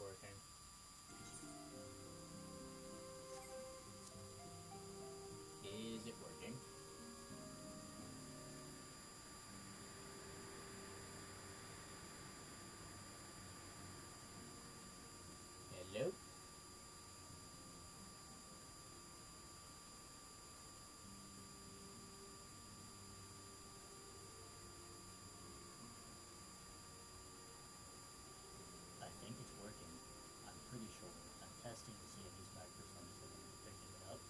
working. Is it working? Hello? I think it's working. I'm pretty sure. I'm testing to see if these microphones are picking it up.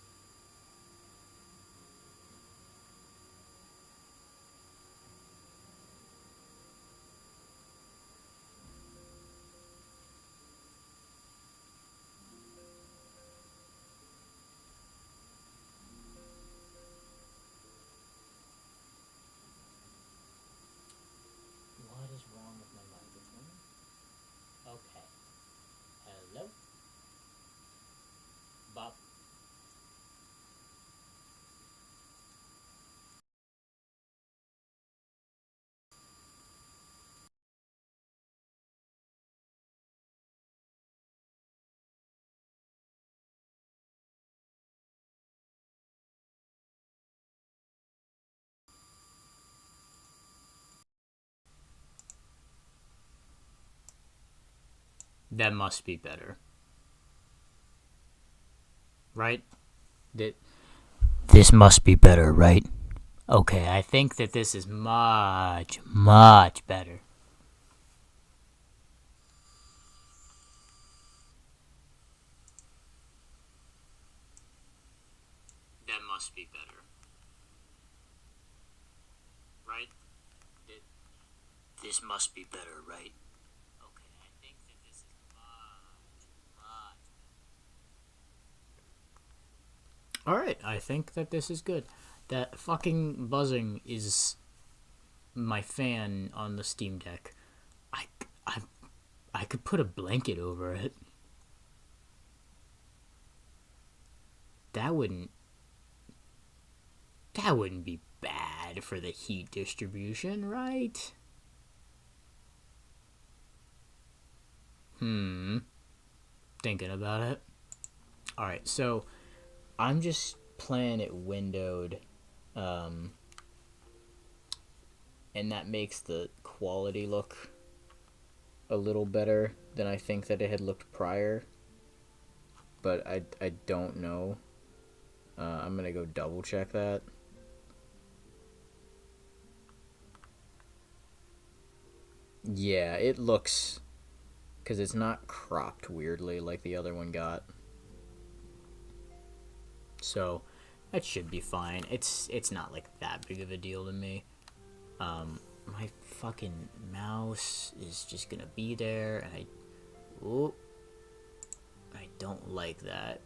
What is wrong with my microphone? Okay. Hello? Bob. That must be better. Right? This must be better, right? Okay, I think that this is much, much better. That must be better. Right? This must be better, right? Okay, I think that this is much, much better. Alright, I think that this is good. That fucking buzzing is my fan on the Steam Deck. I, I, I could put a blanket over it. That wouldn't. That wouldn't be bad for the heat distribution, right? Thinking about it. Alright, so I'm just playing it windowed, and that makes the quality look a little better than I think that it had looked prior. But I don't know. I'm gonna go double check that. Yeah, it looks, because it's not cropped weirdly like the other one got. So that should be fine. It's not like that big of a deal to me. My fucking mouse is just gonna be there, and I don't like that.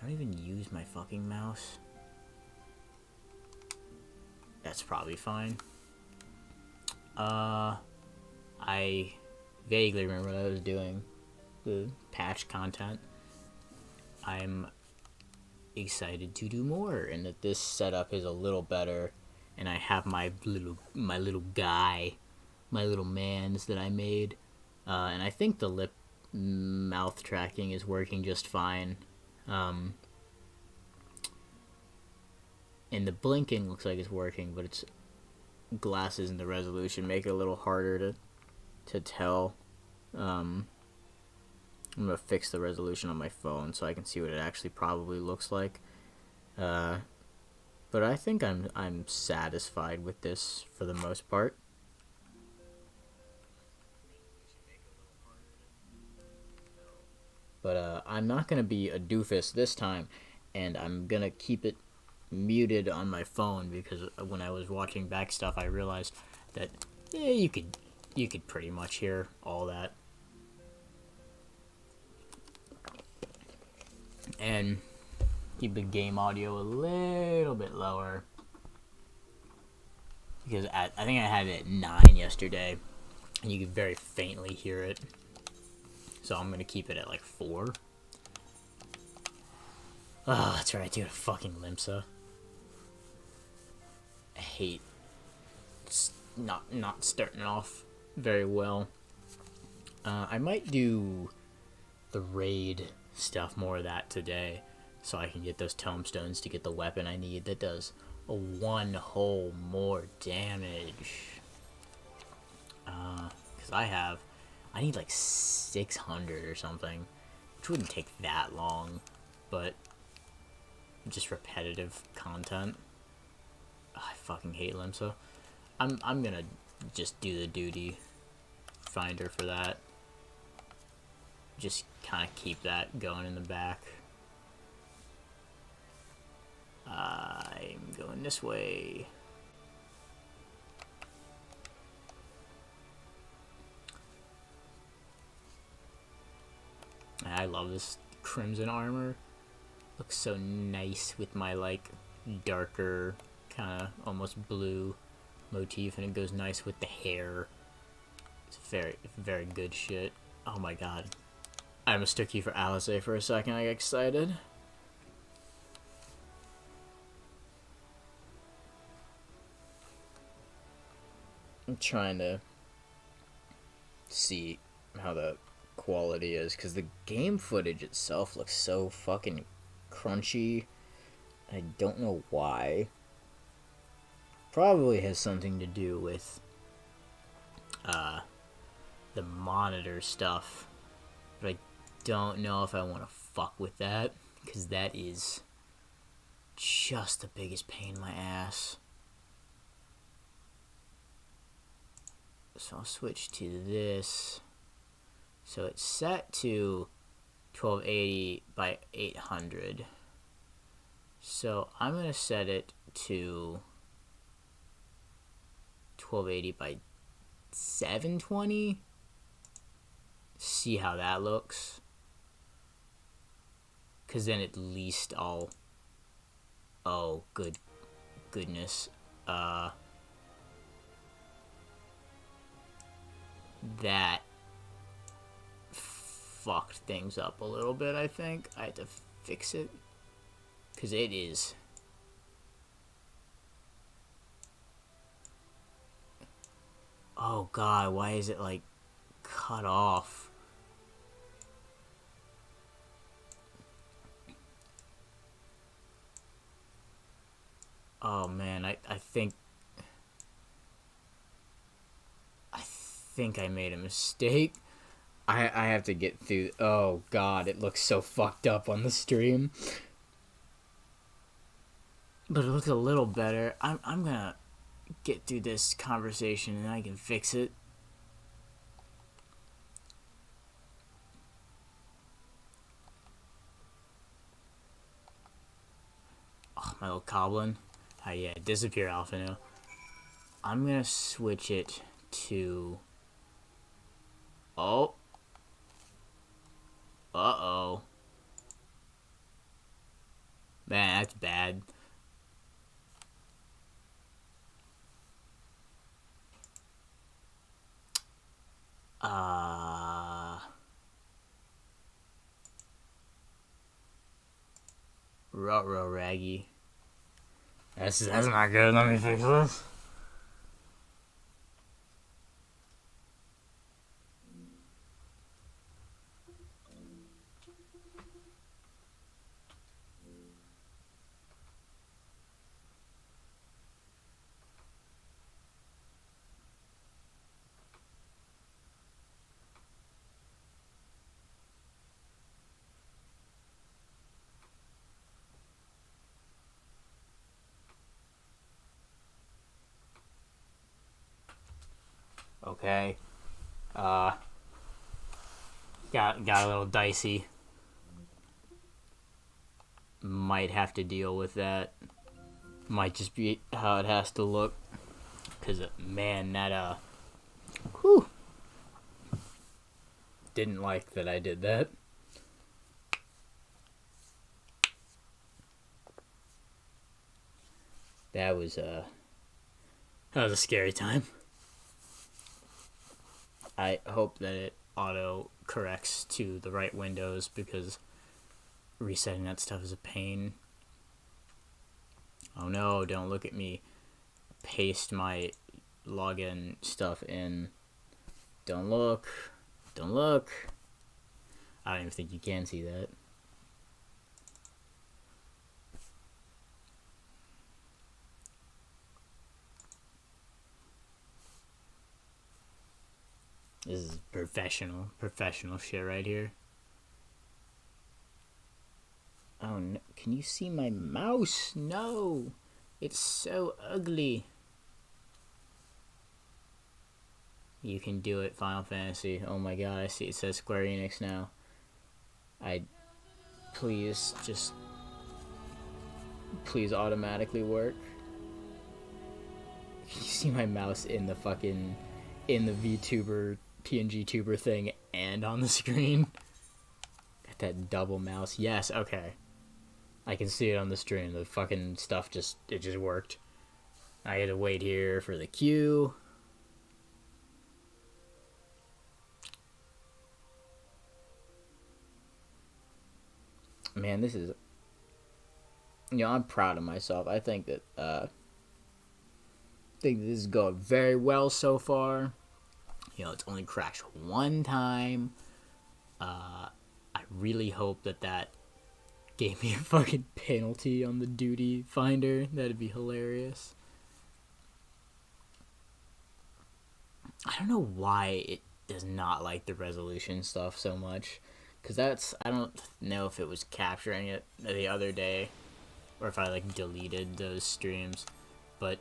I don't even use my fucking mouse. That's probably fine. I vaguely remember what I was doing. The patch content. I'm excited to do more, and that this setup is a little better, and I have my little guy, my little mans that I made, and I think the lip mouth tracking is working just fine. And the blinking looks like it's working, but it's glasses and the resolution make it a little harder to tell. I'm gonna fix the resolution on my phone so I can see what it actually probably looks like. But I think I'm satisfied with this for the most part. But I'm not gonna be a doofus this time, and I'm gonna keep it muted on my phone, because when I was watching back stuff, I realized that you could pretty much hear all that, and keep the game audio a little bit lower, because I think I had it at 9 yesterday, and you could very faintly hear it. So I'm gonna keep it at like 4. Oh, that's right, dude. Fucking Limsa. I hate not starting off very well. I might do the raid stuff, more of that today, so I can get those tombstones to get the weapon I need that does a 1 whole more damage. Because I need like 600 or something, which wouldn't take that long, but just repetitive content. I fucking hate Limsa. I'm gonna just do the duty finder for that. Just kind of keep that going in the back. I'm going this way. I love this crimson armor. Looks so nice with my like darker kind of almost blue motif, and it goes nice with the hair. It's very good shit. Oh my god. I mistook you for Alice for a second. I got excited. I'm trying to see how the quality is, because the game footage itself looks so fucking crunchy. I don't know why. Probably has something to do with the monitor stuff, but I don't know if I want to fuck with that, because that is just the biggest pain in my ass. So I'll switch to this. So it's set to 1280 by 800. So I'm going to set it to 1280 by 720. See how that looks. Because then at least I'll... Oh, goodness. That fucked things up a little bit, I think. I had to fix it. Because it is... Oh god, why is it like cut off? Oh man, I think I made a mistake. I have to get through. Oh god, it looks so fucked up on the stream. But it looks a little better. I'm gonna get through this conversation and I can fix it. Oh, my little goblin. Oh yeah, disappear, Alphino. I'm gonna switch it to... Oh. Uh-oh. Man, that's bad. Ruh-roh raggy. That's not good. Let me fix this. Okay. Got a little dicey. Might have to deal with that. Might just be how it has to look. Cause man, that whew. Didn't like that I did that. That was a scary time. I hope that it auto corrects to the right windows, because resetting that stuff is a pain. Oh no, don't look at me. Paste my login stuff in. Don't look. Don't look. I don't even think you can see that. This is professional shit right here. Oh no, can you see my mouse? No, it's so ugly. You can do it, Final Fantasy. Oh my god, I see it says Square Enix now. Please automatically work. Can you see my mouse in the VTuber, PNG tuber thing and on the screen? Got that double mouse. Yes, okay. I can see it on the stream. The fucking stuff just worked. I had to wait here for the queue. Man, this is... I'm proud of myself. I think that, this is going very well so far. It's only crashed one time. I really hope that gave me a fucking penalty on the duty finder. That'd be hilarious. I don't know why it does not like the resolution stuff so much. Because I don't know if it was capturing it the other day. Or if I, deleted those streams. But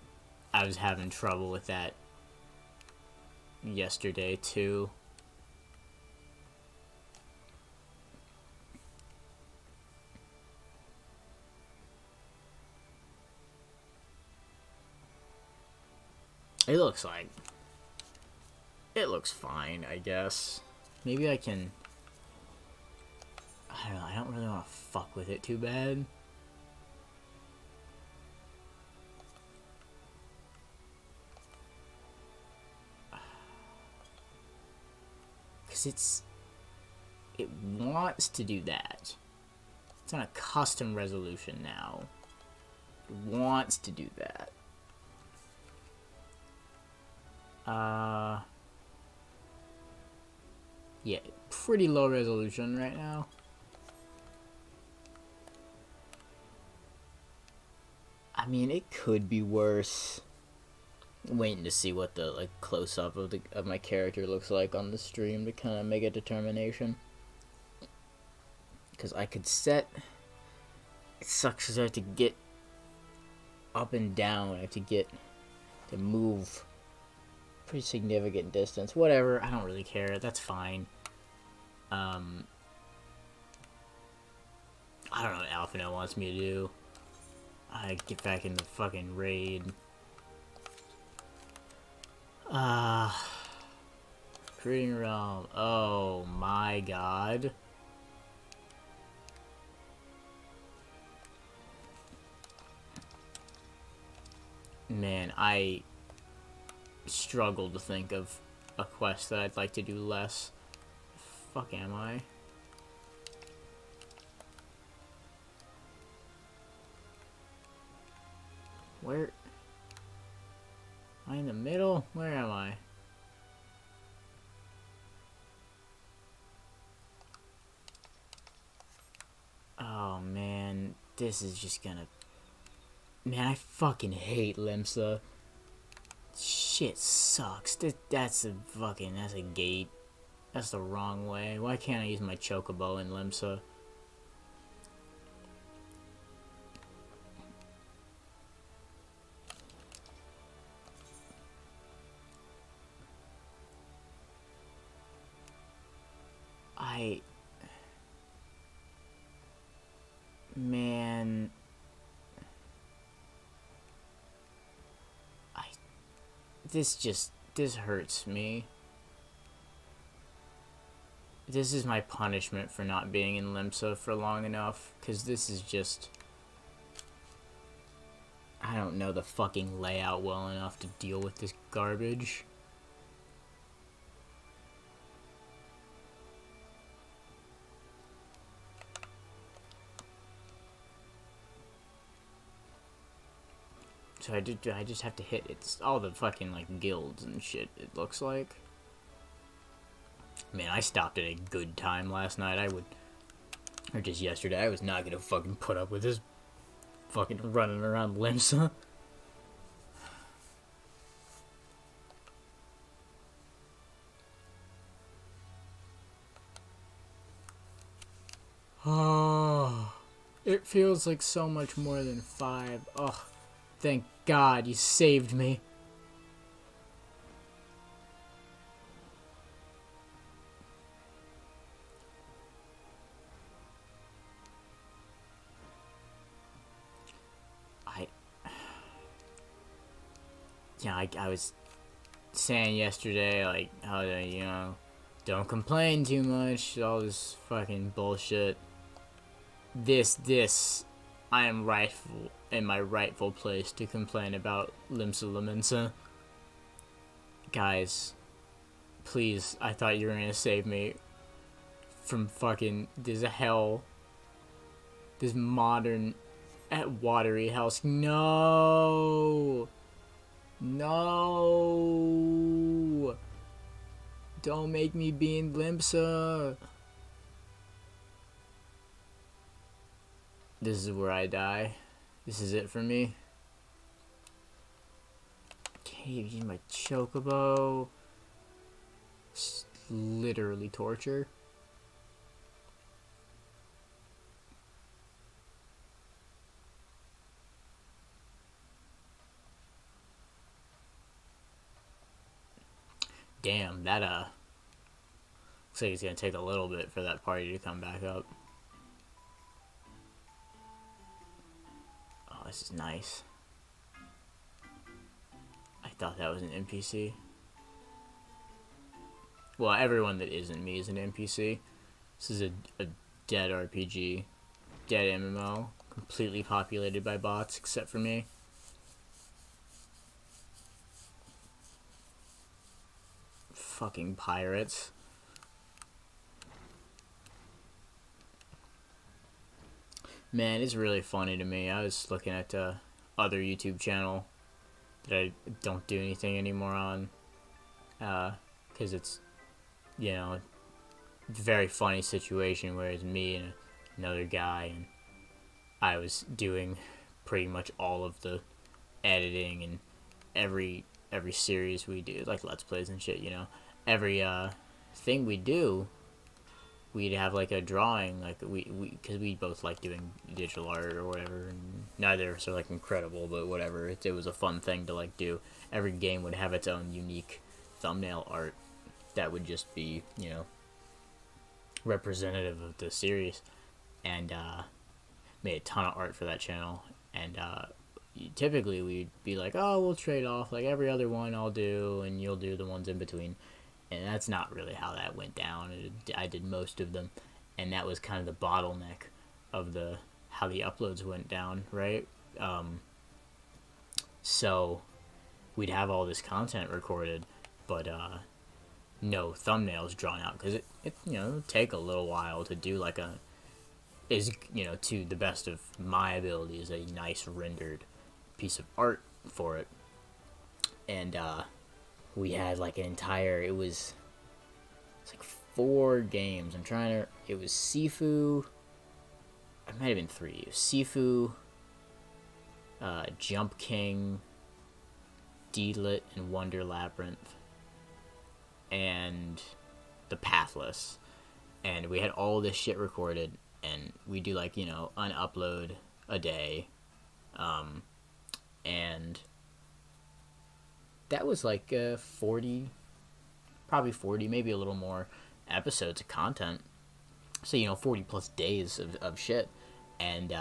I was having trouble with that yesterday, too. It looks fine, I guess. Maybe I can... I don't know, I don't really want to fuck with it too bad. Because it wants to do that. It's on a custom resolution now. It wants to do that. Yeah, pretty low resolution right now. I mean, it could be worse. I'm waiting to see what the close-up of my character looks like on the stream to kind of make a determination. Because I could set... It sucks because I have to get up and down. I have to move pretty significant distance. Whatever, I don't really care. That's fine. I don't know what Alphino wants me to do. I get back in the fucking raid. Creating realm. Oh my god. Man, I struggle to think of a quest that I'd like to do less. Fuck am I? Where? Am I in the middle? Where am I? Oh man, this is just gonna... Man, I fucking hate Limsa. Shit sucks. That's a gate. That's the wrong way. Why can't I use my chocobo in Limsa? Man... This hurts me. This is my punishment for not being in Limsa for long enough, because this is just... I don't know the fucking layout well enough to deal with this garbage. So I just have to hit all the fucking guilds and shit, it looks like. Man, I stopped at a good time last night. Or just yesterday, I was not gonna fucking put up with this fucking running around Limsa. Oh, it feels like so much more than 5. Oh, thank God you saved me. I, I was saying yesterday, like, how, don't complain too much, all this fucking bullshit. I am rightful in my rightful place to complain about Limsa Laminsa. Guys, please, I thought you were gonna save me from fucking this hell, this modern, watery house. No, no, don't make me be in Limsa. This is where I die. This is it for me. I can't even use my chocobo. It's literally torture. Damn, that looks like it's gonna take a little bit for that party to come back up. Oh, this is nice. I thought that was an NPC. Well, everyone that isn't me is an NPC. This is a dead RPG, dead MMO, completely populated by bots except for me. Fucking pirates. Man, it's really funny to me. I was looking at other YouTube channel that I don't do anything anymore on, because it's, very funny situation where it's me and another guy, and I was doing pretty much all of the editing and every series we do, like Let's Plays and shit, every thing we do, we'd have like a drawing, like because we both like doing digital art or whatever, and neither of us are like incredible, but whatever, it was a fun thing to like do. Every game would have its own unique thumbnail art that would just be, representative of the series, and made a ton of art for that channel. And typically we'd be like, oh, we'll trade off, like every other one I'll do and you'll do the ones in between. And that's not really how that went down. I did most of them, and that was kind of the bottleneck of how the uploads went down, right? So we'd have all this content recorded, but no thumbnails drawn out, because it would take a little while to do like to the best of my ability, is a nice rendered piece of art for it. And we had like an entire, it's like 4 games. It was Sifu, it might have been 3. It was Sifu, Jump King, Deedlit, and Wonder Labyrinth, and The Pathless. And we had all this shit recorded, and we do like, an upload a day. And that was like 40, maybe a little more episodes of content. So, 40 plus days of shit. And,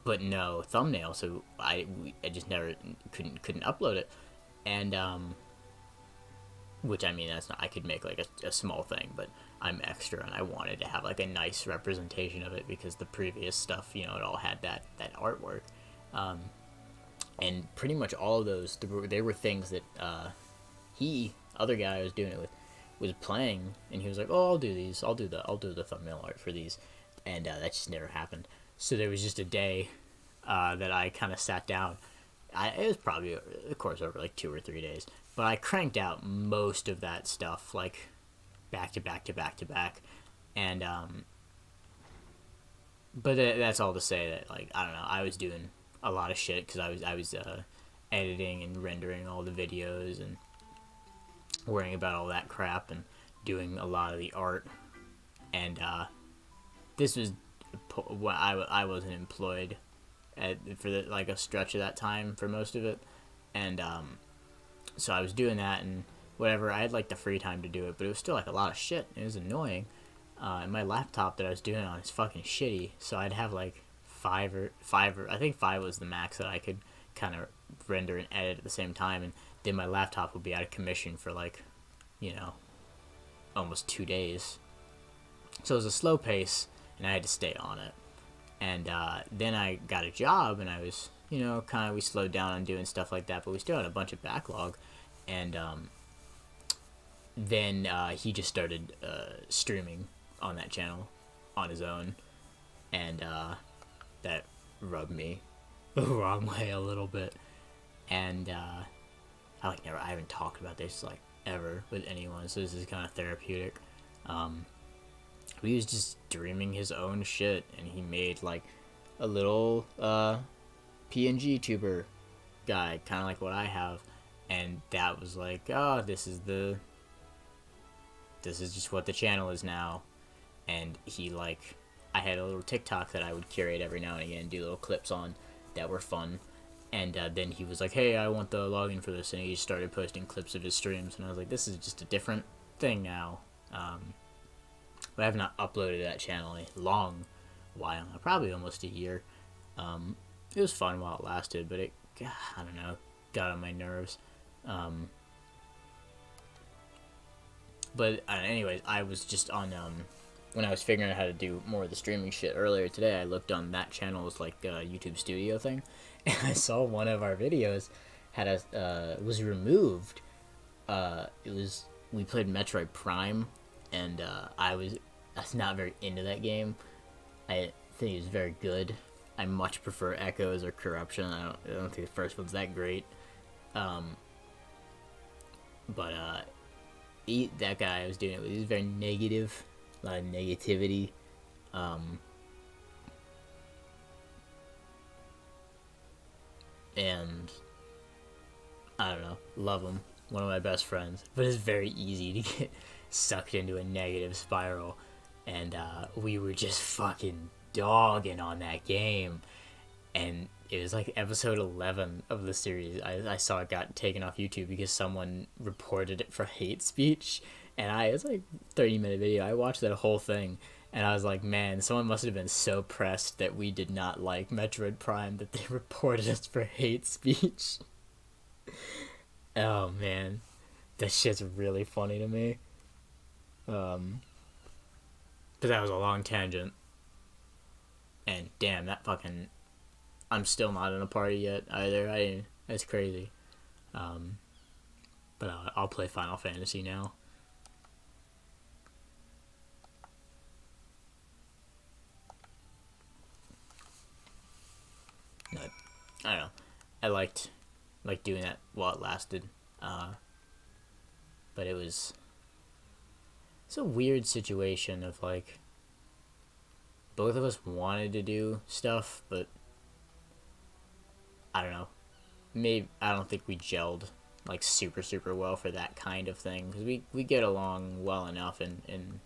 but no thumbnail, so I just never couldn't upload it. And, which, I mean, that's not, I could make like a small thing, but I'm extra, and I wanted to have like a nice representation of it, because the previous stuff, it all had that artwork. And pretty much all of those, they were things that other guy I was doing it with, was playing, and he was like, oh, I'll do these, I'll do the thumbnail art for these, and that just never happened. So there was just a day that I kind of sat down. It was probably, of course, over like 2 or 3 days, but I cranked out most of that stuff like back to back to back to back, and but that's all to say that, like, I don't know, I was doing a lot of shit because I was editing and rendering all the videos and worrying about all that crap and doing a lot of the art, and this was when I wasn't employed for like a stretch of that time for most of it, and so I was doing that and whatever. I had like the free time to do it, but it was still like a lot of shit. It was annoying. And my laptop that I was doing it on is fucking shitty, so I'd have like five or I think five was the max that I could kind of render and edit at the same time, and then my laptop would be out of commission for like, you know, almost 2 days. So it was a slow pace, and I had to stay on it. And then I got a job, and I was, you know, kind of, we slowed down on doing stuff like that, but we still had a bunch of backlog. And then he just started streaming on that channel on his own, and that rubbed me the wrong way a little bit. And I haven't talked about this like ever with anyone, so this is kind of therapeutic. He was just streaming his own shit, and he made like a little PNG tuber guy, kind of like what I have, and that was like, oh, this is just what the channel is now. And he, like, I had a little TikTok that I would curate every now and again, do little clips on that were fun. And then he was like, hey, I want the login for this, and he just started posting clips of his streams, and I was like, this is just a different thing now. But I have not uploaded that channel in a long while, probably almost a year. It was fun while it lasted, but it, I don't know, got on my nerves. But anyways, I was just on, when I was figuring out how to do more of the streaming shit earlier today, I looked on that channel's like YouTube Studio thing, and I saw one of our videos had was removed. We played Metroid Prime, and I was not very into that game. I think it was very good. I much prefer Echoes or Corruption. I don't think the first one's that great. But that guy I was doing it with, he was very negative, a lot of negativity. And I don't know, love him, one of my best friends, but it's very easy to get sucked into a negative spiral, and we were just fucking dogging on that game, and it was like episode 11 of the series. I saw it got taken off YouTube because someone reported it for hate speech, and it was like 30-minute video. I watched that whole thing, and I was like, man, someone must have been so pressed that we did not like Metroid Prime that they reported us for hate speech. Oh man, that shit's really funny to me. But that was a long tangent. And damn, that fucking, I'm still not in a party yet either. That's crazy. But I'll play Final Fantasy now. But, I don't know. I liked doing that while it lasted. But it's a weird situation of like, both of us wanted to do stuff, but I don't know. Maybe I don't think we gelled like super well for that kind of thing, because we get along well enough in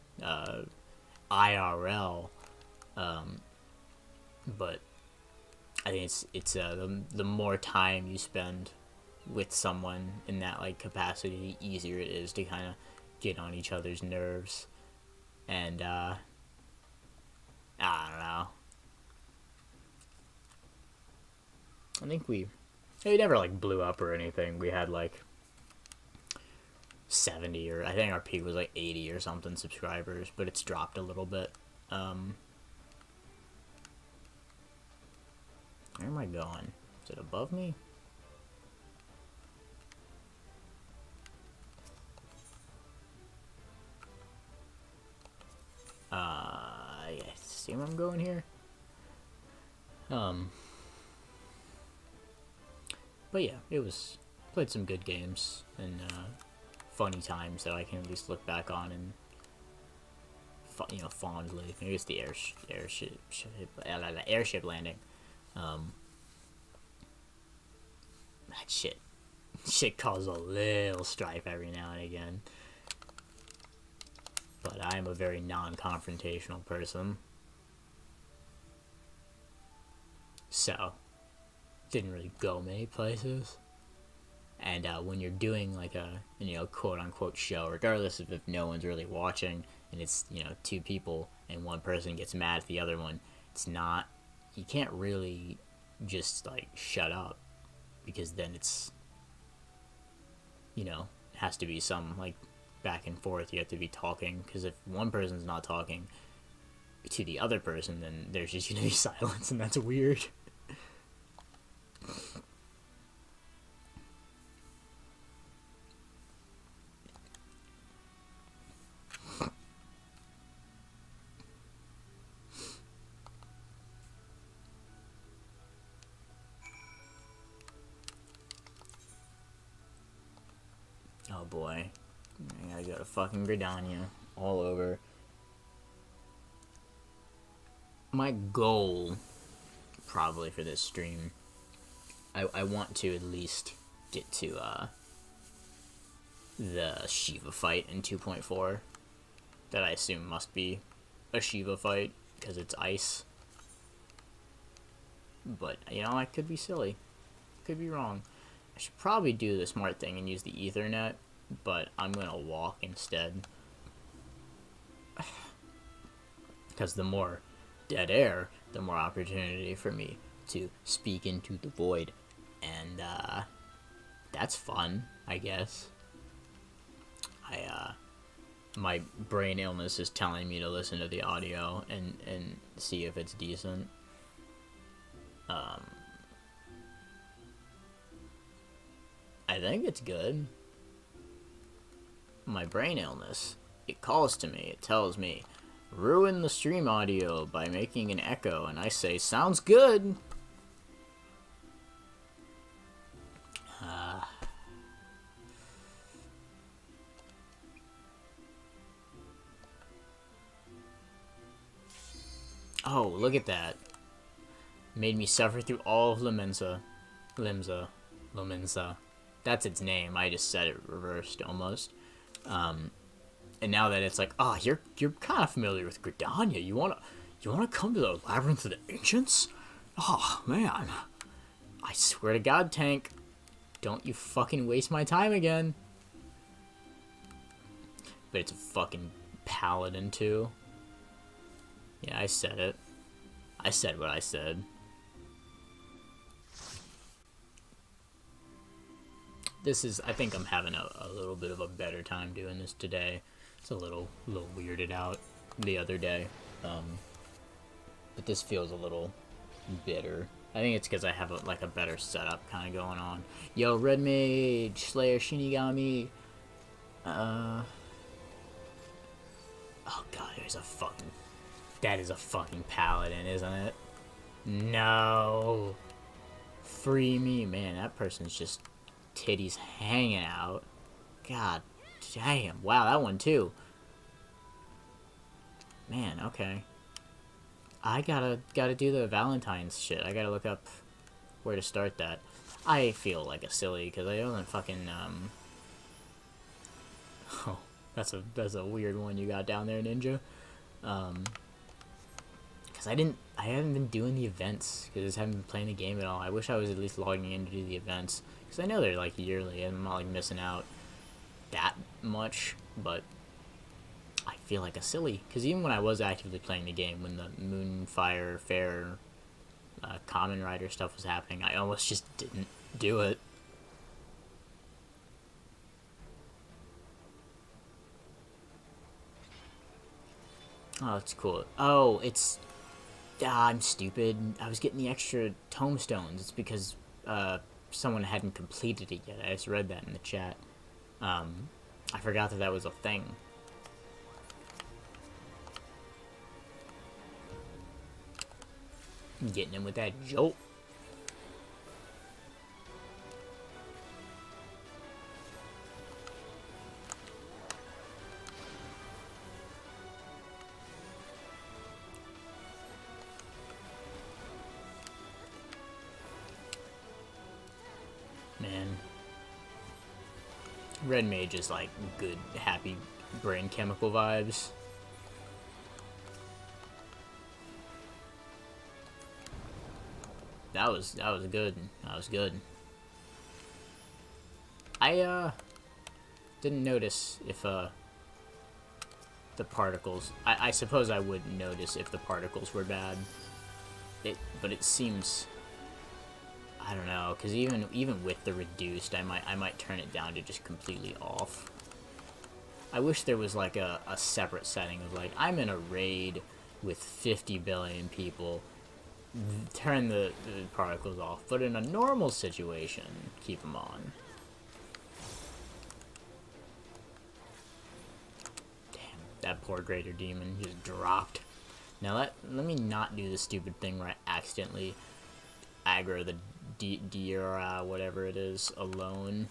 IRL, but I think it's the more time you spend with someone in that like capacity, the easier it is to kind of get on each other's nerves, and I don't know. I think we never like blew up or anything. We had like 70, or I think our peak was like 80 or something subscribers, but it's dropped a little bit. Where am I going? Is it above me? I assume I'm going here. But yeah, played some good games and funny times that I can at least look back on and fondly. Maybe it's the airship landing. That shit causes a little strife every now and again. But I am a very non-confrontational person. So, didn't really go many places. And when you're doing like a quote-unquote show, regardless of if no one's really watching, and it's, two people, and one person gets mad at the other one, you can't really just, like, shut up. Because then it's, has to be some, like, back and forth. You have to be talking, because if one person's not talking to the other person, then there's just gonna be silence, and that's weird. Oh boy, I gotta go to fucking Gridania all over. My goal, probably for this stream, I want to at least get to the Shiva fight in 2.4. That I assume must be a Shiva fight because it's ice. But I could be silly, could be wrong. I should probably do the smart thing and use the Ethernet, but I'm gonna walk instead. Because the more dead air, the more opportunity for me to speak into the void. And, that's fun, I guess. My brain illness is telling me to listen to the audio and see if it's decent. I think it's good. My brain illness, it calls to me, it tells me, ruin the stream audio by making an echo, and I say, sounds good! Oh, look at that. Made me suffer through all of Limsa. That's its name. I just said it reversed almost. And now that it's like, you're kind of familiar with Gridania. You wanna come to the Labyrinth of the Ancients? Oh man, I swear to God, Tank, don't you fucking waste my time again. But it's a fucking paladin too. Yeah, I said it. I said what I said. I think I'm having a little bit of a better time doing this today. It's a little weirded out the other day. But this feels a little bitter. I think it's because I have a better setup kind of going on. Yo, Red Mage, Slayer Shinigami. Oh god, that is a fucking paladin, isn't it? No. Free me. Man, that person's just titties hanging out. God damn. Wow, that one too. Man, okay. I gotta do the Valentine's shit. I gotta look up where to start that. I feel like a silly because I don't fucking Oh, that's a weird one you got down there, Ninja. Because I haven't been doing the events because I just haven't been playing the game at all. I wish I was at least logging in to do the events because I know they're like yearly and I'm not like missing out that much, but I feel like a silly because even when I was actively playing the game, when the Moonfire Fair Common Rider stuff was happening, I almost just didn't do it. Oh, that's cool. Oh, it's... I'm stupid. I was getting the extra tomestones. It's because someone hadn't completed it yet. I just read that in the chat. I forgot that was a thing. Getting him with that jolt. Man. Red Mage is like good, happy brain chemical vibes. That was good. That was good. I didn't notice if the particles. I suppose I wouldn't notice if the particles were bad. But it seems. I don't know, because even with the reduced, I might turn it down to just completely off. I wish there was like a separate setting of like, I'm in a raid with 50 billion people, turn the particles off, but in a normal situation, keep them on. Damn, that poor Greater Demon just dropped. Now let me not do the stupid thing where I accidentally aggro the deer, whatever it is, alone.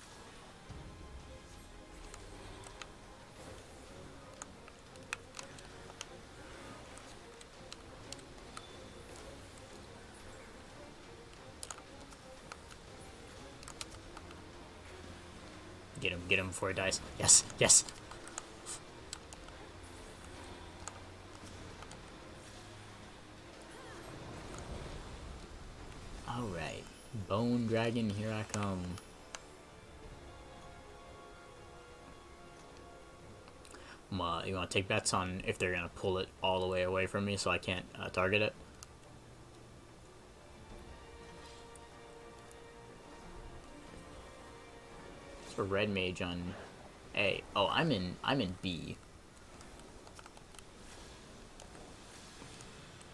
Get him before he dies. Yes, yes. Alright. Bone Dragon, here I come. You want to take bets on if they're going to pull it all the way away from me so I can't target it? It's a Red Mage on A. Oh, I'm in B.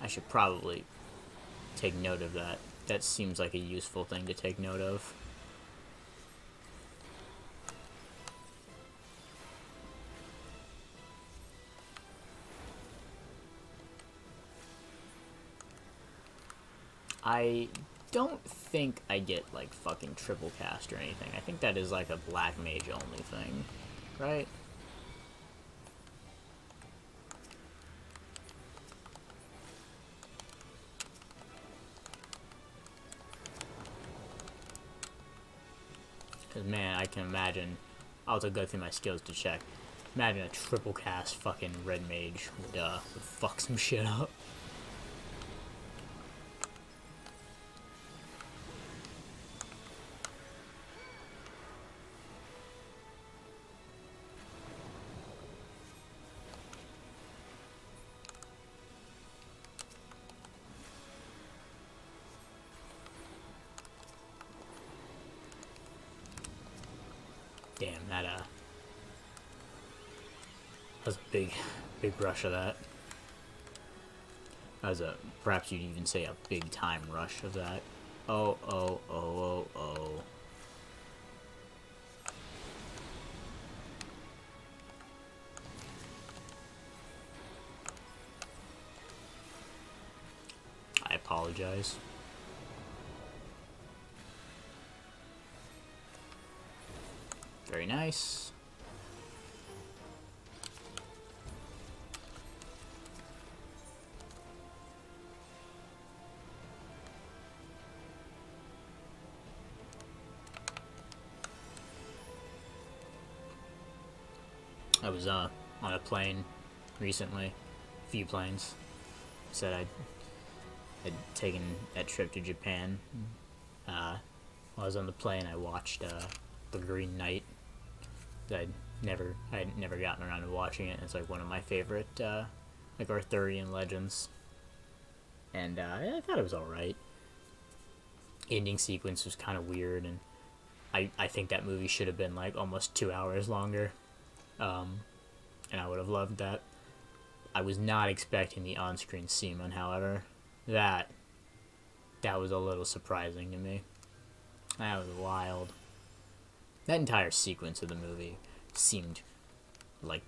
I should probably take note of that. That seems like a useful thing to take note of. I don't think I get like fucking triple cast or anything. I think that is like a black mage only thing, right? Because, man, I can imagine. I'll have to go through my skills to check. Imagine a triple cast fucking red mage would fuck some shit up. Damn, that was a big rush of that. That was perhaps you'd even say a big time rush of that. Oh, oh, oh, oh, oh. I apologize. Very nice. I was on a plane recently, a few planes. Said I'd taken that trip to Japan. While I was on the plane, I watched The Green Knight. I had never gotten around to watching it. It's like one of my favorite like Arthurian legends, and I thought it was all right. Ending sequence was kind of weird, and I think that movie should have been like almost 2 hours longer. And I would have loved that. I was not expecting the on-screen semen, however. That was a little surprising to me. That was wild. That entire sequence of the movie seemed like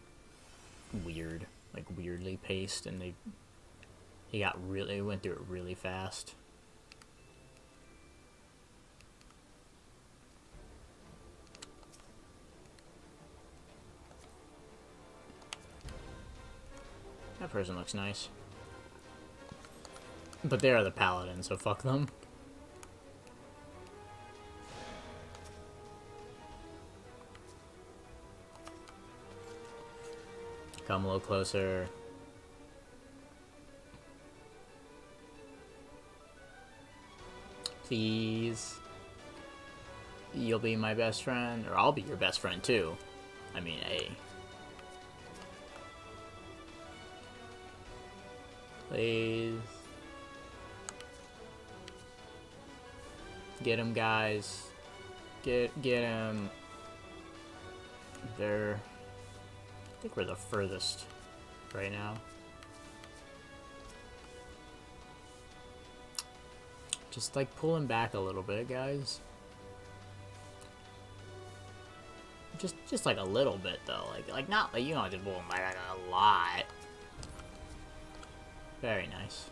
weird, like weirdly paced, and they went through it really fast. That person looks nice. But they are the paladin, so fuck them. Come a little closer. Please. You'll be my best friend, or I'll be your best friend too. I mean, hey. Please. Get him, guys. Get him. I think we're the furthest right now. Just like pulling back a little bit, guys. Just like a little bit though. Like not like you don't have to pull him back like a lot. Very nice.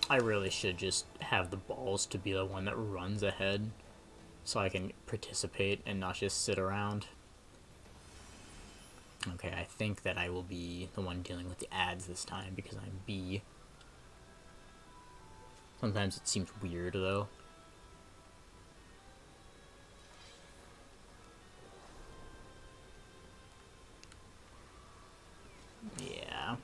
I really should just have the balls to be the one that runs ahead so I can participate and not just sit around. Okay, I think that I will be the one dealing with the ads this time because I'm B. Sometimes it seems weird though. Yeah.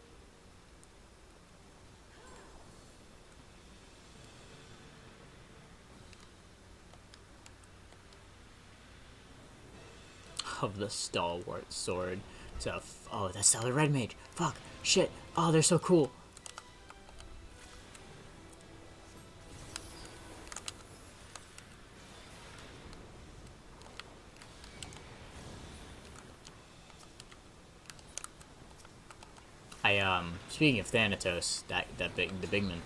Of the stalwart sword. So, oh, that's the other red mage. Fuck. Shit. Oh, they're so cool. Speaking of Thanatos, the big man,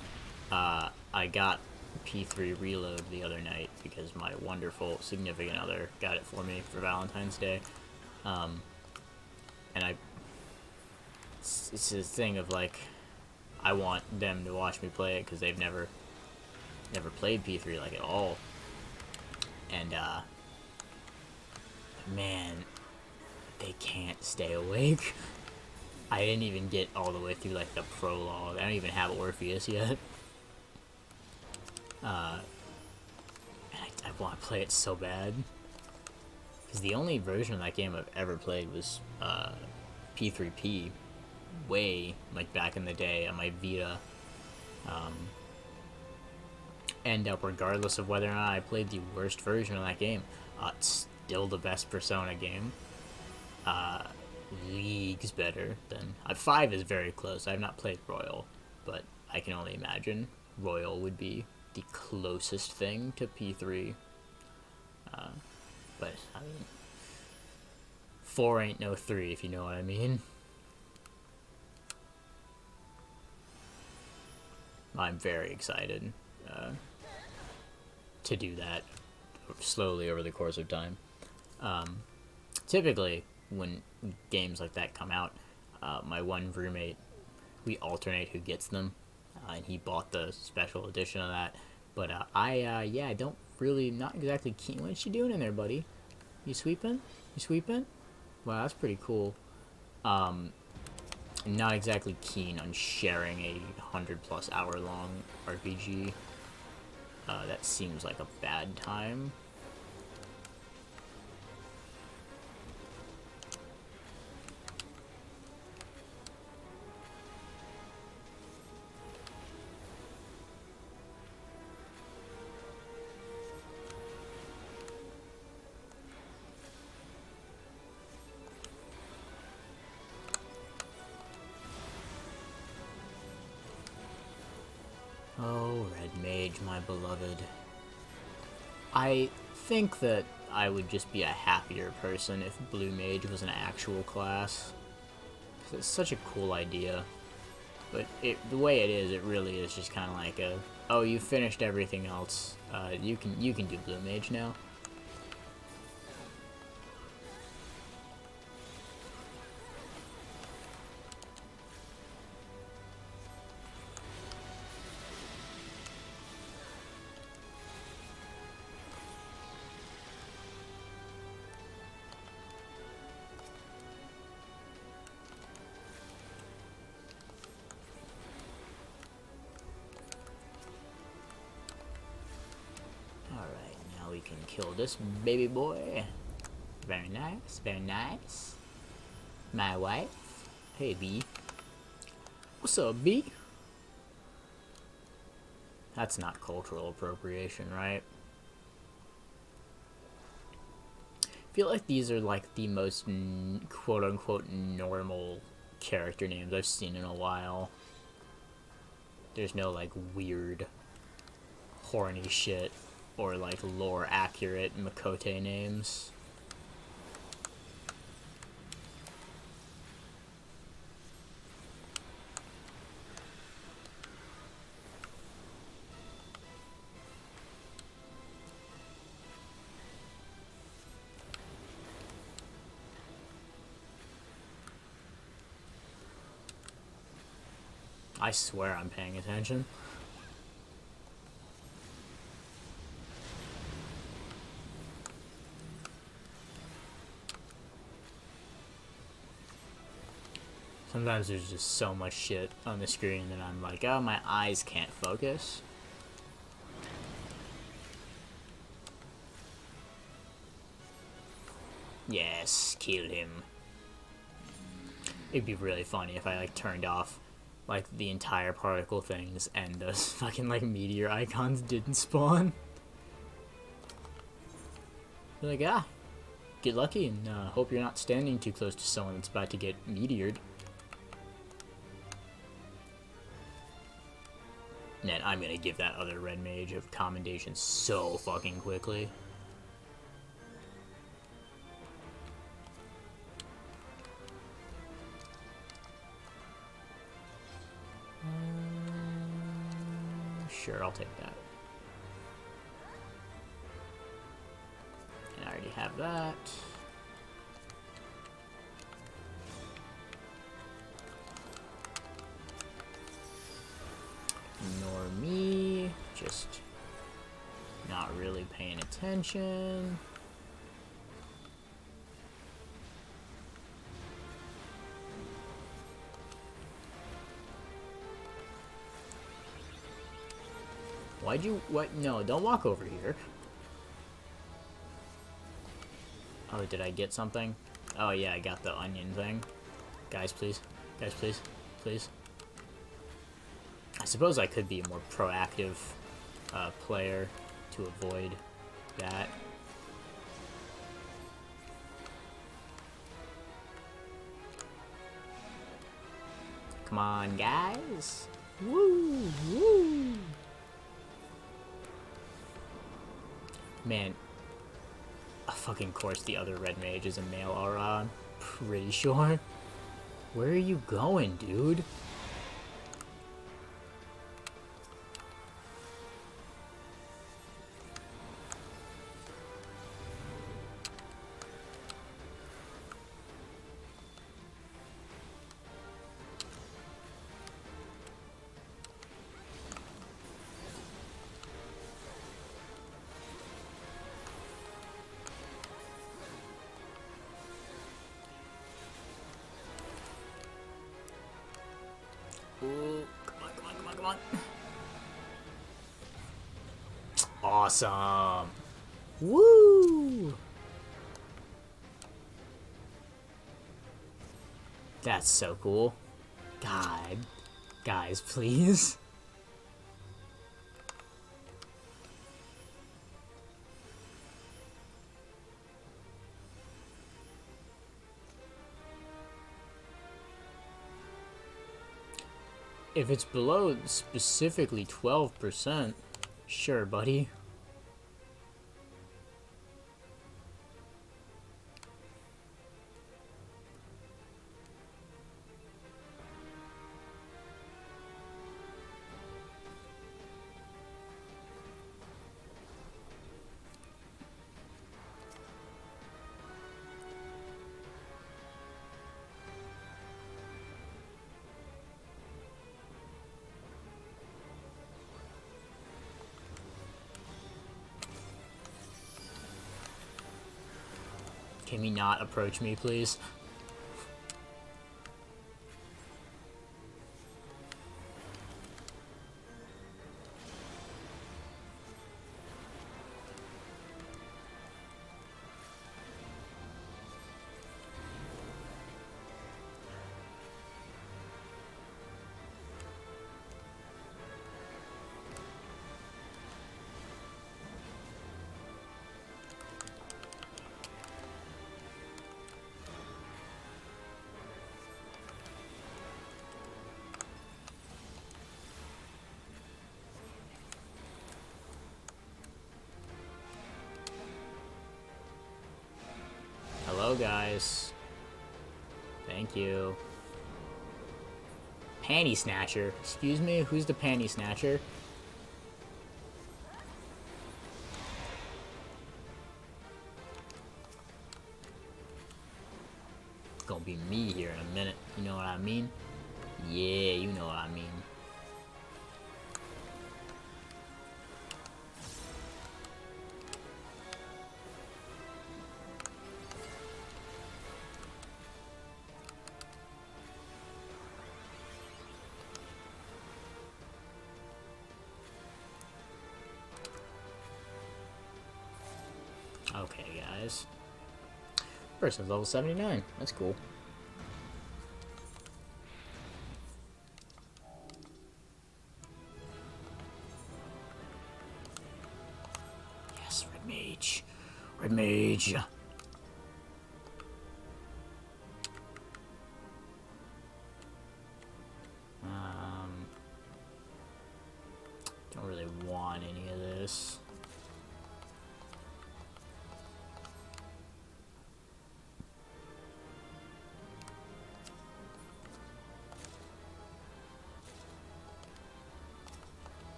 I got P3 reload the other night because my wonderful significant other got it for me for Valentine's Day. And it's a thing of like, I want them to watch me play it because they've never played P3 like at all. And man, they can't stay awake. I didn't even get all the way through like the prologue. I don't even have Orpheus yet. And I want to play it so bad. Because the only version of that game I've ever played was P3P. Way, like, back in the day on my Vita. And regardless of whether or not I played the worst version of that game, it's still the best Persona game. Leagues better than... 5 is very close. I have not played Royal, but I can only imagine Royal would be the closest thing to P3. But, I mean... 4 ain't no 3, if you know what I mean. I'm very excited to do that slowly over the course of time. Typically, when games like that come out, my one roommate, we alternate who gets them, and he bought the special edition of that. But I don't really, not exactly keen. What you doing in there, buddy? You sweeping? You sweeping? Wow, that's pretty cool. Not exactly keen on sharing a 100+ hour long RPG. That seems like a bad time. Oh, Red Mage, my beloved. I think that I would just be a happier person if Blue Mage was an actual class. 'Cause it's such a cool idea. But the way it is, it really is just kind of like a, oh, you finished everything else. You can do Blue Mage now. We can kill this baby boy. Very nice, very nice. My wife? Hey, B. What's up, B? That's not cultural appropriation, right? I feel like these are like the most quote-unquote normal character names I've seen in a while. There's no like weird horny shit or like lore accurate Makote names. I swear I'm paying attention. Sometimes there's just so much shit on the screen that I'm like, oh, my eyes can't focus. Yes, kill him. It'd be really funny if I like turned off like the entire particle things and those fucking like meteor icons didn't spawn. You're like, ah, get lucky and hope you're not standing too close to someone that's about to get meteored. And then I'm gonna give that other red mage a commendation so fucking quickly. Sure, I'll take that. And I already have that. Ignore me. Just not really paying attention. Why'd you, what? No, don't walk over here. Oh, did I get something? Oh yeah, I got the onion thing. Guys, please. Guys, please. Please. I suppose I could be a more proactive player to avoid that. Come on, guys. Woo! Woo! Man, a fucking course the other red mage is a male aura, I'm pretty sure. Where are you going, dude? Ooh, come on. Awesome. Woo! That's so cool. God. Guys, please. If it's below specifically 12%, sure, buddy. Can he not approach me, please? guys. Thank you. Panty Snatcher. Excuse me? Who's the Panty Snatcher? It's gonna be me here in a minute. You know what I mean? Yeah, you know what I mean. Okay, guys. Person's level 79. That's cool. Yes, Red Mage. Red Mage. Don't really want any of this.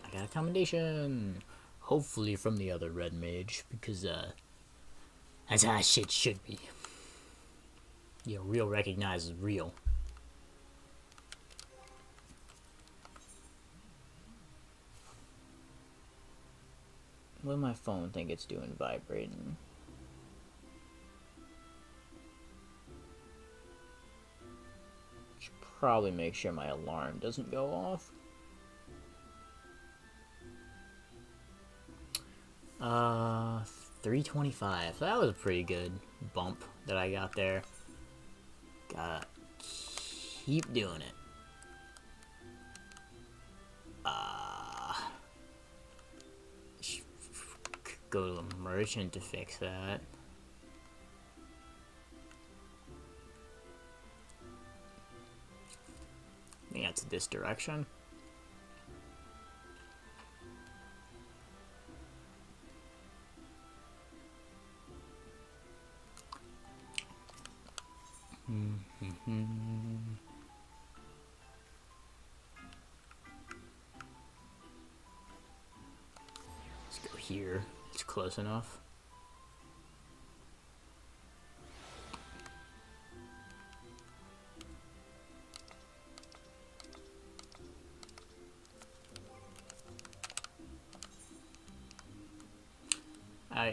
I got a commendation. Hopefully from the other Red Mage, because that's how shit should be. You know, real recognizes real. What does my phone think it's doing vibrating? Should probably make sure my alarm doesn't go off. 325. So that was a pretty good bump that I got there. Gotta keep doing it. Go to a merchant to fix that. I think that's this direction. Let's go here. It's close enough.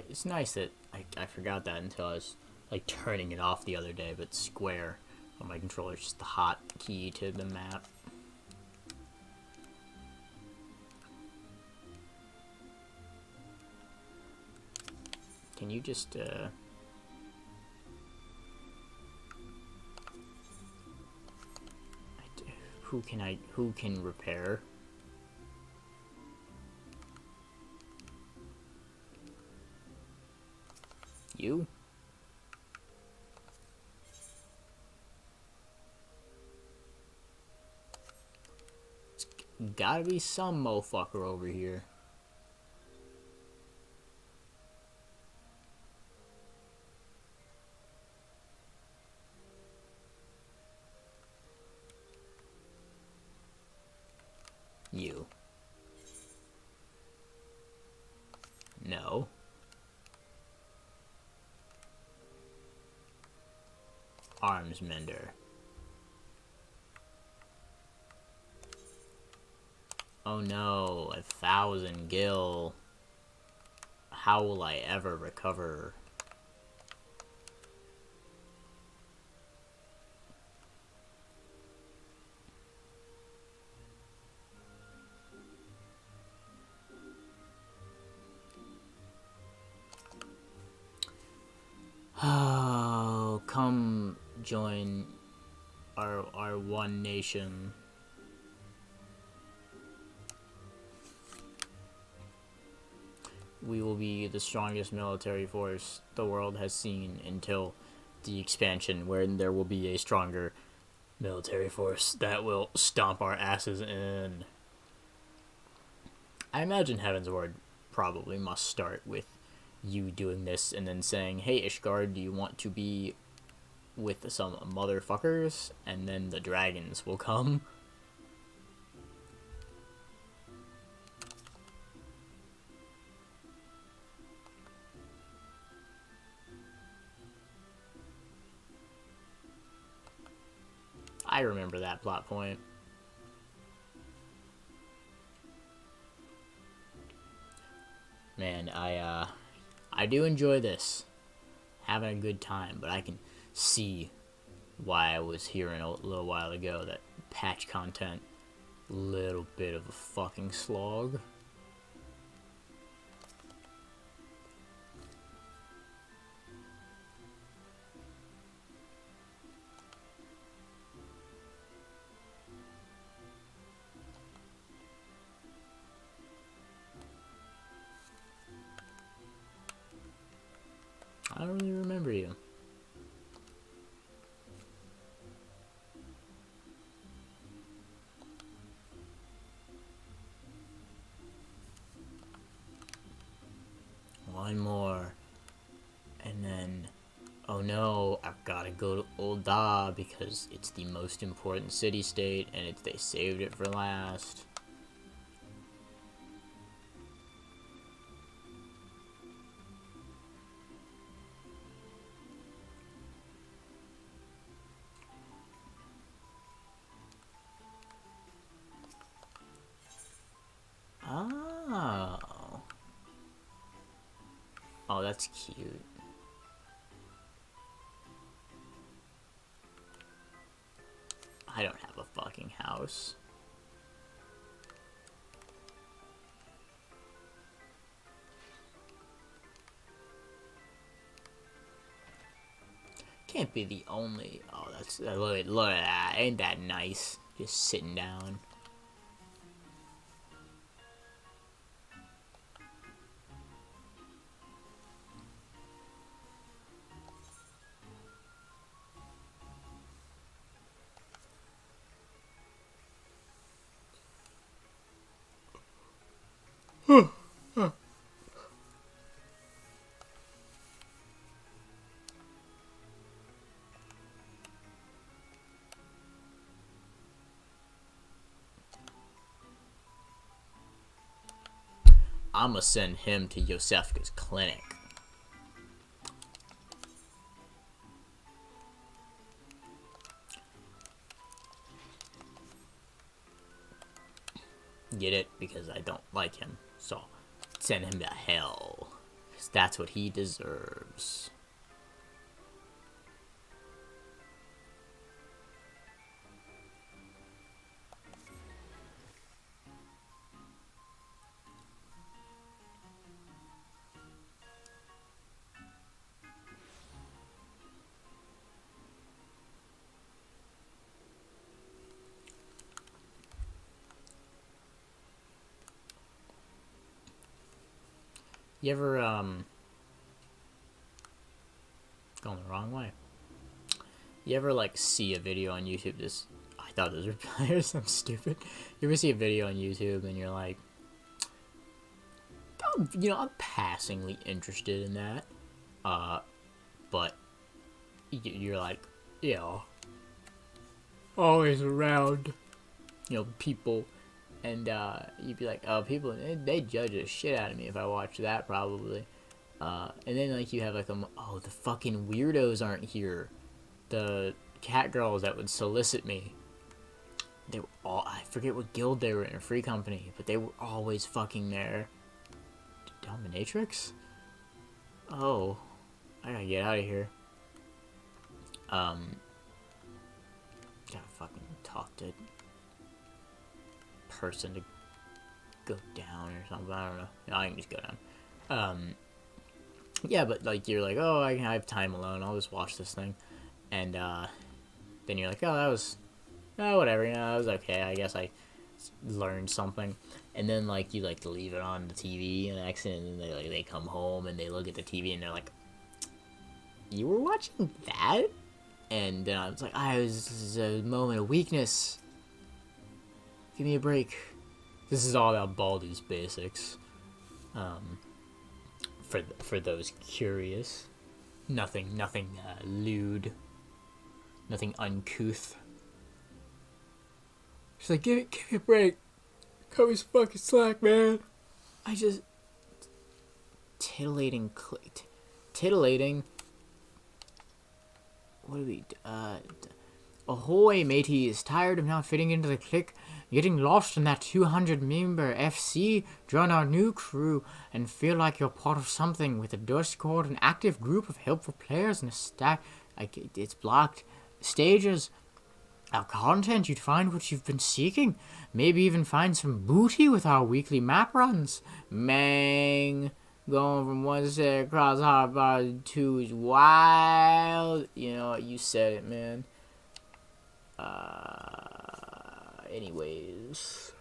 It's nice that I forgot that until I was like turning it off the other day, but square on my controller is just the hotkey to the map. Can you just who can repair? You? It's gotta be some motherfucker over here. You. No. Arms mender. Oh no, 1,000 gil. How will I ever recover? Oh, come join our one nation. We will be the strongest military force the world has seen until the expansion, wherein there will be a stronger military force that will stomp our asses in. I imagine Heaven's Ward probably must start with you doing this and then saying, hey, Ishgard, do you want to be with some motherfuckers? And then the dragons will come. I remember that plot point. Man, I do enjoy this. Having a good time, but I can see why I was hearing a little while ago that patch content, little bit of a fucking slog. I don't really remember you. One more. And then, oh no, I've gotta go to Ul'dah because it's the most important city-state and they saved it for last. Oh. Oh, that's cute. I don't have a fucking house. Can't be the only. Oh, that's look at that. Ain't that nice? Just sitting down. I'ma send him to Yosefka's clinic. Get it? Because I don't like him. So, send him to hell. Because that's what he deserves. You ever, going the wrong way. You ever, like, see a video on YouTube, I thought those were pliers, I'm stupid. You ever see a video on YouTube and you're like, I'm passingly interested in that, but you're like, always around, people. And you'd be like, oh, people, they judge the shit out of me if I watch that, probably. And then, like, you have, like, oh, the fucking weirdos aren't here. The cat girls that would solicit me. They were all, I forget what guild they were in, a free company, but they were always fucking there. Dominatrix? Oh. I gotta get out of here. Gotta fucking talk to person to go down or something. I don't know. No, I can just go down. Yeah, but like you're like, oh, I have time alone. I'll just watch this thing, and then you're like, oh, that was, whatever. That was okay. I guess I learned something. And then like you like to leave it on the TV and accident, and they come home and they look at the TV and they're like, you were watching that? And then I was like, this is a moment of weakness. Give me a break. This is all about Baldur's basics. for those curious. Nothing lewd. Nothing uncouth. She's like, give me a break. Cut me some fucking slack, man. I just... Titillating... What do we... Ahoy, mateys. Tired of not fitting into the clique? Getting lost in that 200-member FC? Join our new crew and feel like you're part of something with a Discord, an active group of helpful players, and a stack... It's blocked. Stages... Our content, you'd find what you've been seeking. Maybe even find some booty with our weekly map runs. Mang, going from one set across hotbar to is wild. You know what? You said it, man. Anyways.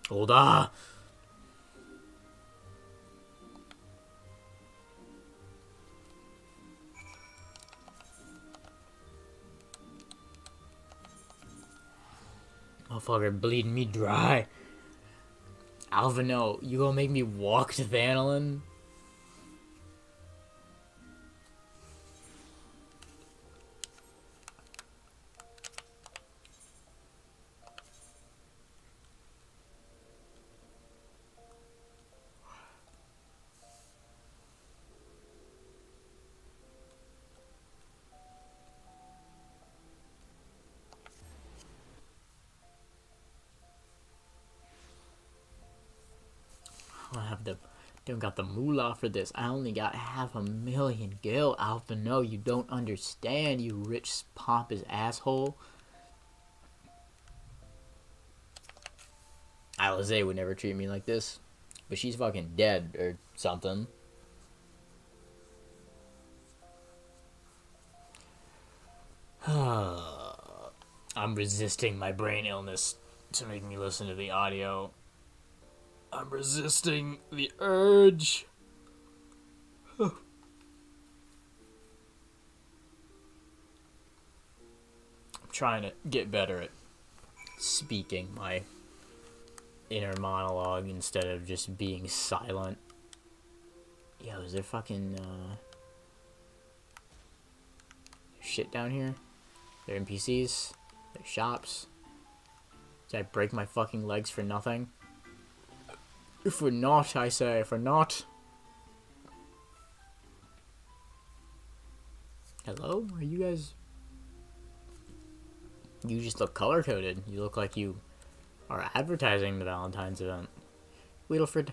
Hold on. Motherfucker bleeding me dry. Alvino, you gonna make me walk to Vanillin? Don't got the moolah for this. I only got 500,000 gil. Alvino, you don't understand, you rich pompous asshole. Alize would never treat me like this. But she's fucking dead or something. I'm resisting my brain illness to make me listen to the audio. I'm resisting the urge. I'm trying to get better at speaking my inner monologue instead of just being silent. Yo, is there fucking shit down here? There NPCs? There shops? Did I break my fucking legs for nothing? If we're not, I say, if we're not. Hello? Are you guys... You just look color-coded. You look like you are advertising the Valentine's event. Wheedleford.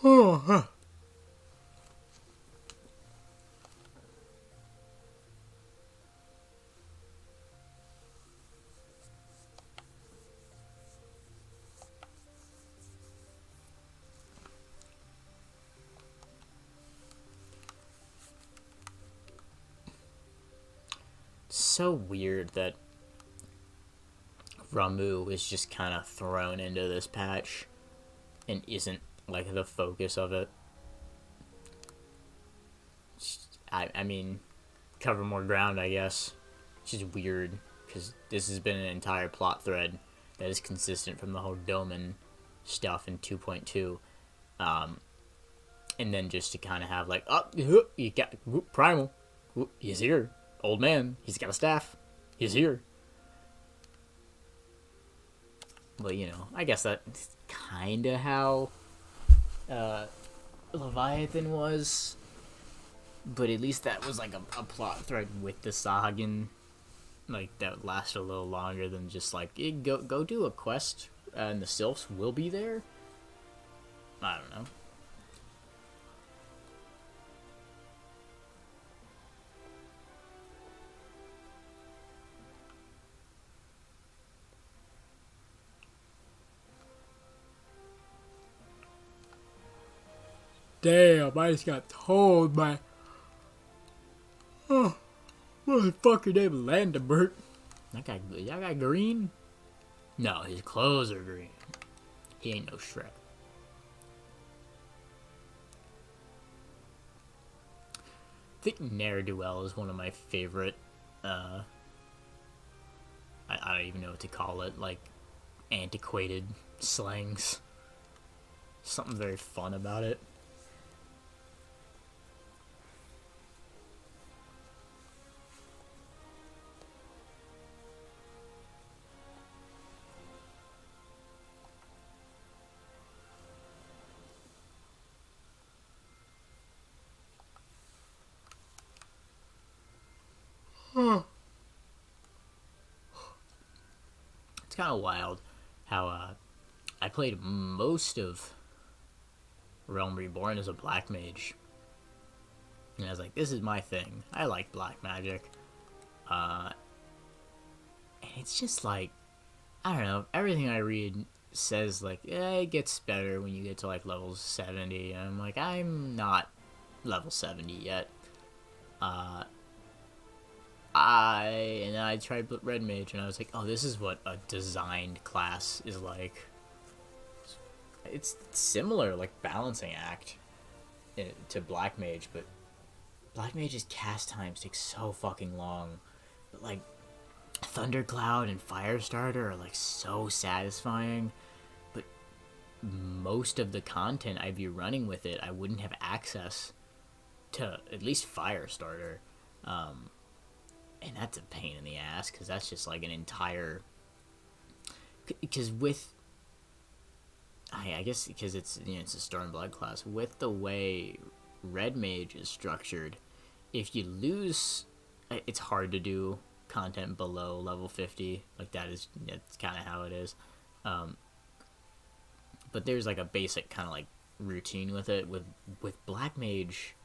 Oh, huh. So weird that Ramu is just kind of thrown into this patch and isn't like the focus of it. I mean, cover more ground, I guess. It's just weird because this has been an entire plot thread that is consistent from the whole Doman stuff in 2.2. And then just to kind of have like, oh, you got Primal, he's here. Old man, he's got a staff. He's here. But, you know, I guess that's kind of how Leviathan was. But at least that was like a plot thread with the Sahagin. Like, that lasted a little longer than just like, go do a quest and the Sylphs will be there. I don't know. Damn, I just got told by... Oh, what the fuck your name? Landebert. That guy green? No, his clothes are green. He ain't no Shrek. think ne'er-do-well is one of my favorite, I don't even know what to call it, like, antiquated slangs. Something very fun about it. It's kind of wild how I played most of Realm Reborn as a black mage. And I was like, this is my thing. I like black magic. And it's just like, I don't know, everything I read says like, it gets better when you get to like level 70. And I'm like, I'm not level 70 yet. And then I tried Red Mage and I was like, oh, this is what a designed class is like. It's similar, like Balancing Act to Black Mage, but Black Mage's cast times take so fucking long. But like Thundercloud and Firestarter are like so satisfying. But most of the content I'd be running with it, I wouldn't have access to at least Firestarter. And that's a pain in the ass, because that's just like an entire... Because with... I guess because it's, you know, it's a Storm Blood class. With the way Red Mage is structured, if you lose... It's hard to do content below level 50. Like, that's kind of how it is. But there's like a basic kind of like routine with it. With Black Mage...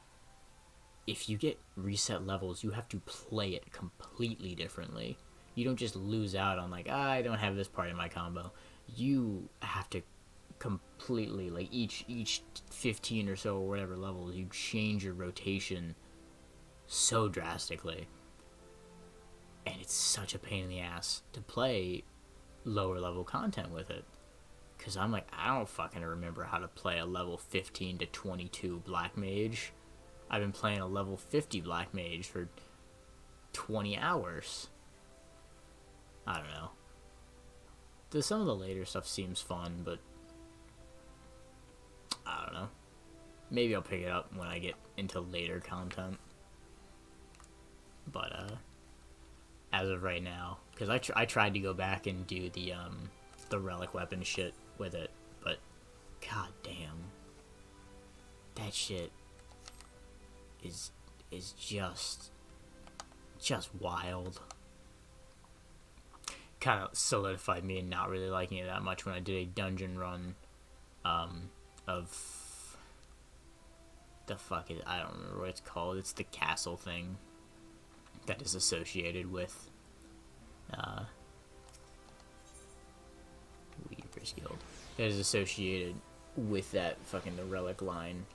If you get reset levels, you have to play it completely differently. You don't just lose out on like, I don't have this part in my combo. You have to completely, like, each 15 or so or whatever levels, you change your rotation so drastically. And it's such a pain in the ass to play lower level content with it. Because I'm like, I don't fucking remember how to play a level 15 to 22 Black Mage. I've been playing a level 50 Black Mage for 20 hours. I don't know. Some of the later stuff seems fun, but I don't know. Maybe I'll pick it up when I get into later content. But as of right now, because I tried to go back and do the relic weapon shit with it, but god damn, that shit is just wild. Kind of solidified me in not really liking it that much when I did a dungeon run of the fuck is, I don't remember what it's called. It's the castle thing that is associated with Weaver's Guild. That is associated with that fucking the relic line.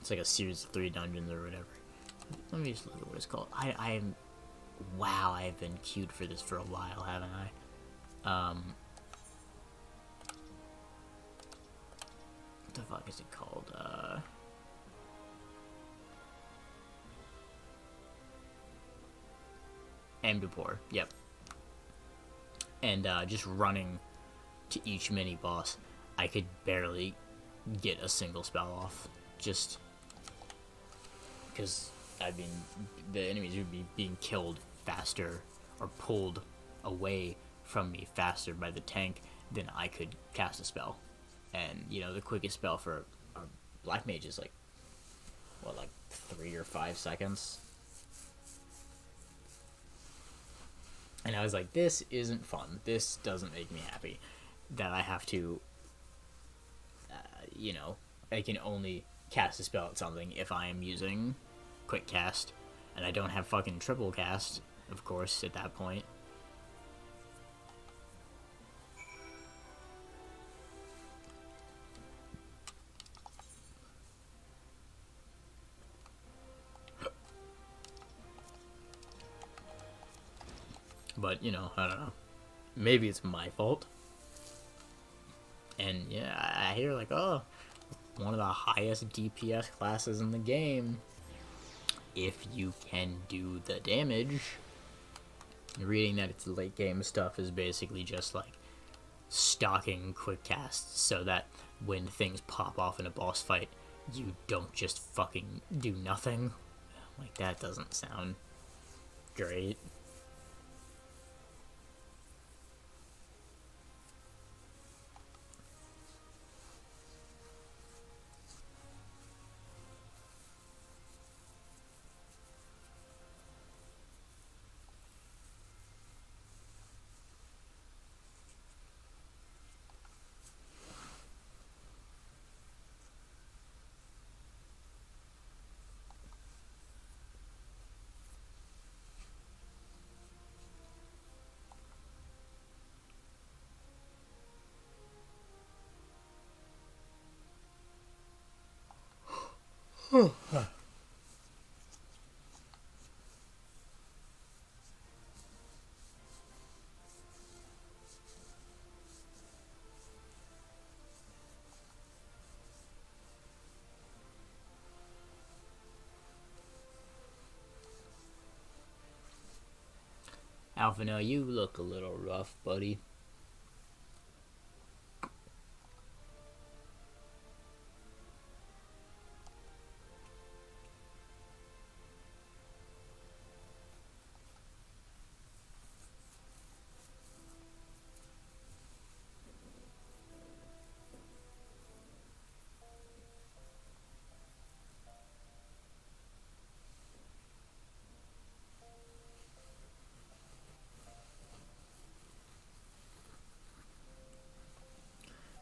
It's like a series of 3 dungeons or whatever. Let me just look at what it's called. I'm... Wow, I've been queued for this for a while, haven't I? What the fuck is it called? Amdupor, yep. And just running to each mini boss, I could barely get a single spell off. Just... because the enemies would be being killed faster or pulled away from me faster by the tank than I could cast a spell. And, you know, the quickest spell for a Black Mage is like, what, like 3 or 5 seconds? And I was like, this isn't fun. This doesn't make me happy. That I have to, you know, I can only cast a spell at something if I am using quick cast, and I don't have fucking triple cast, of course, at that point. But, you know, I don't know. Maybe it's my fault. And, yeah, I hear, like, oh, one of the highest DPS classes in the game. if you can do the damage. Reading that it's late game stuff is basically just like stocking quick casts so that when things pop off in a boss fight, you don't just fucking do nothing. Like, that doesn't sound great. Alpha, now you look a little rough, buddy.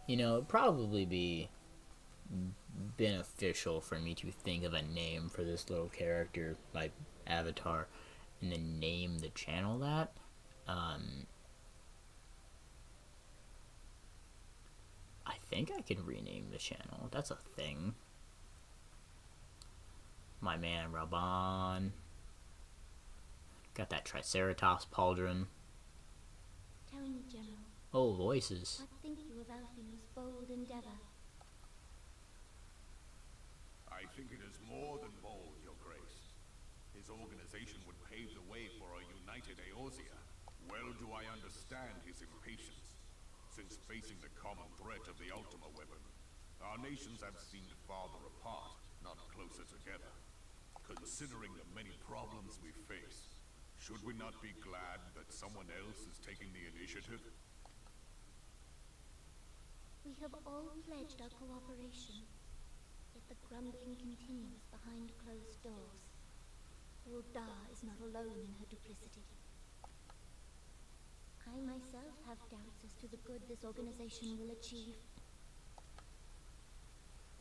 You know, it'd probably be beneficial for me to think of a name for this little character, my avatar, and then name the channel that. I think I can rename the channel. That's a thing. My man Raban. Got that Triceratops pauldron. Tell me, General. Oh, voices. What think you of Alfio's bold endeavor? I think it is more than bold, Your Grace. His organization would pave the way for a united Eorzea. Well do I understand his impatience, since facing the common threat of the Ultima weapon, our nations have seemed farther apart, not closer together. Considering the many problems we face, should we not be glad that someone else is taking the initiative? We have all pledged our cooperation, yet the grumbling continues behind closed doors. Ul'dah is not alone in her duplicity. I myself have doubts as to the good this organization will achieve.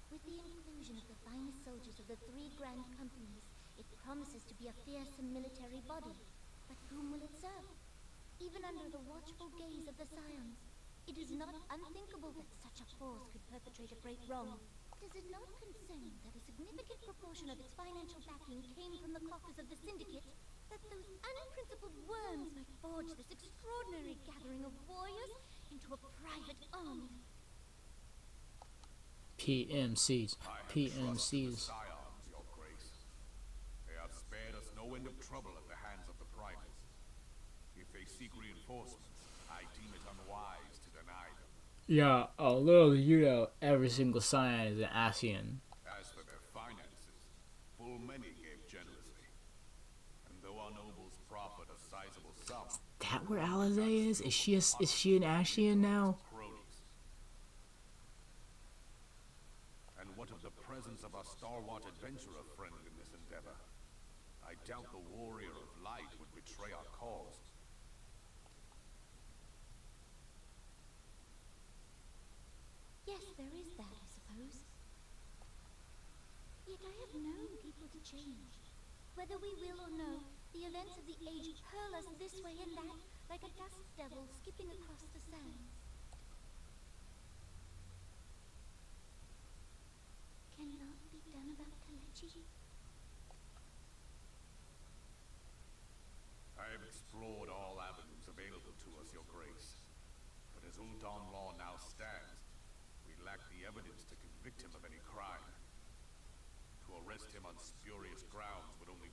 With the inclusion of the finest soldiers of the 3 grand companies, it promises to be a fearsome military body. But whom will it serve? Even under the watchful gaze of the Scions, it is not unthinkable that such a force could perpetrate a great wrong. Does it not concern you that a significant proportion of its financial backing came from the coffers of the Syndicate? That those unprincipled worms might forge this extraordinary gathering of warriors into a private army? PMCs. PMCs. Scions, Your Grace. They have spared us no end of trouble at the hands of the primals. If they seek reinforcements, I deem it unwise to deny them. Yeah, little you know, every single Scion is an Ascian. As for their finances, full many gave generously. And though our nobles proffered a sizable sum, That where Alizé is? Is she an Ascian now? cronies. And what of the presence of our stalwart adventurer friend in this endeavor? I doubt the warrior of light would betray our cause. Yes, there is that, I suppose. Yet I have known people to change. Whether we will or no, the events of the age hurl us this way and that, like a dust devil skipping across the sands. Can naught be done about Kalechi? I have explored all avenues available to us, Your Grace. But as Ul'dah law now stands, we lack the evidence to convict him of any crime. To arrest him on spurious grounds would only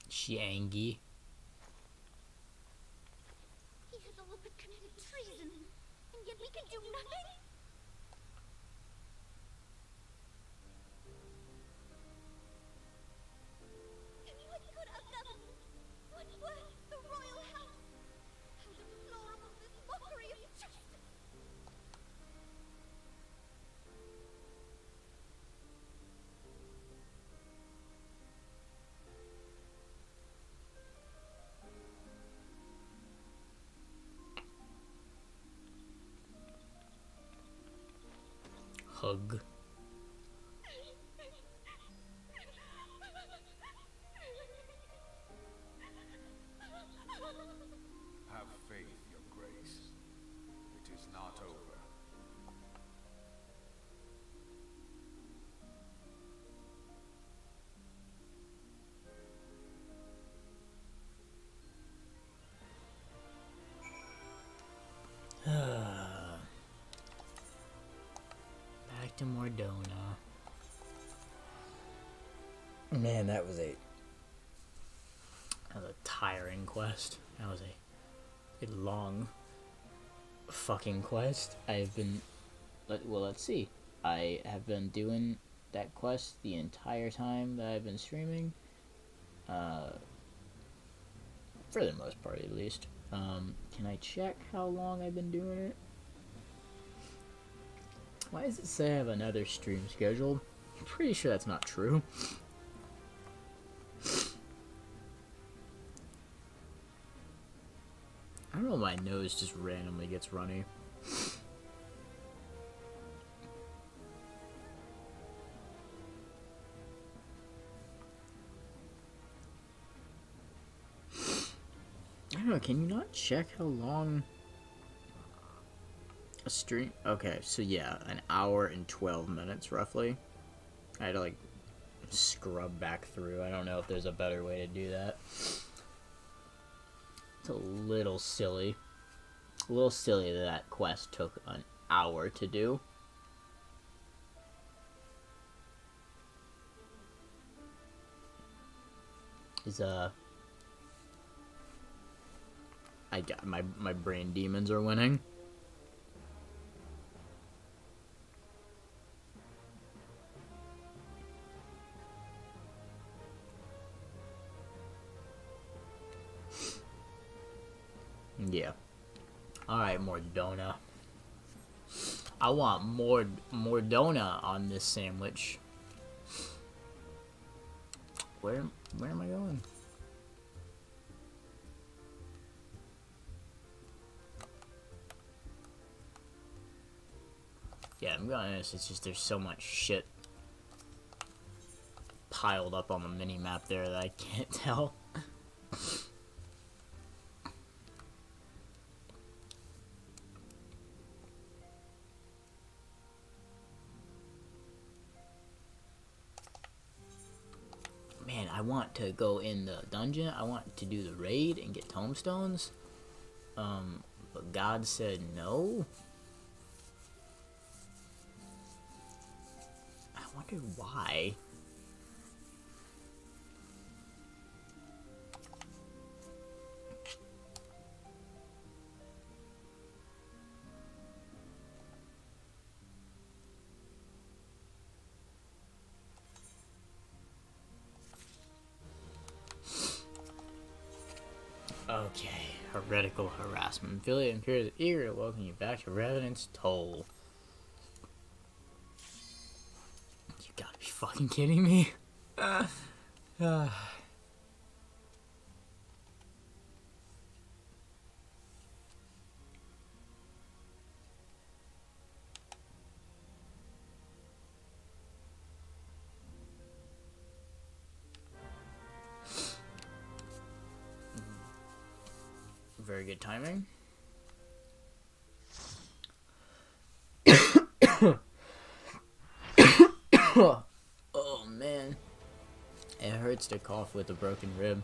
Xiangi. He has all but committed treason, and yet we can do nothing? What could our government? What worth the royal house? How deplorable this mockery of justice! Hug. Have faith, Your Grace. It is not over. Back to Mordona. Man, that was a tiring quest. That was a long fucking quest. I've been, well, let's see. I have been doing that quest the entire time that I've been streaming. For the most part, at least. Can I check how long I've been doing it? Why does it say I have another stream scheduled? I'm pretty sure that's not true. I don't know, my nose just randomly gets runny. I don't know, can you not check how long a stream? Okay, so yeah, an hour and 12 minutes roughly. I had to like scrub back through. I don't know if there's a better way to do that. It's a little silly. A little silly that that quest took an hour to do. Is I got my brain demons are winning. Yeah. Alright, Mordona. I want more Mordona on this sandwich. Where am I going? Yeah, I'm being honest, it's just there's so much shit piled up on the mini-map there that I can't tell. Man, I want to go in the dungeon. I want to do the raid and get tombstones. But God said no. I wonder why. Okay, heretical harassment. Affiliate Imperial is eager to welcome you back to Revenant's Toll. You gotta be fucking kidding me. Very good timing. Oh man, it hurts to cough with a broken rib.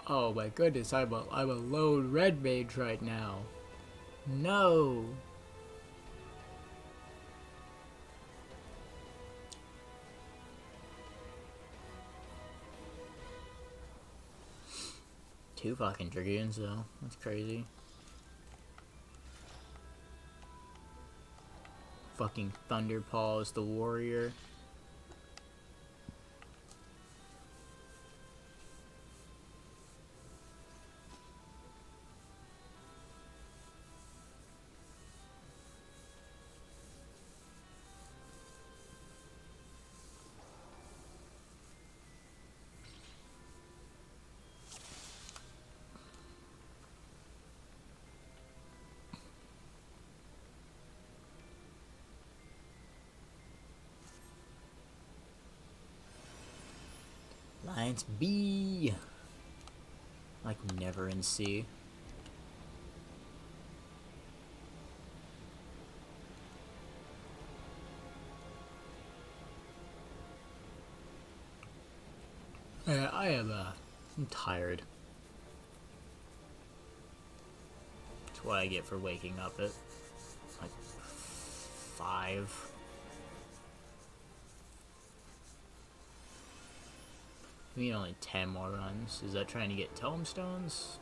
Oh my goodness, I'm a lone red mage right now. No. 2 fucking dragoons though. That's crazy. Fucking Thunderpaw is the warrior. Alliance B. Like never in C. I'm tired. That's what I get for waking up at like 5. We need only 10 more runs. Is that trying to get tomestones?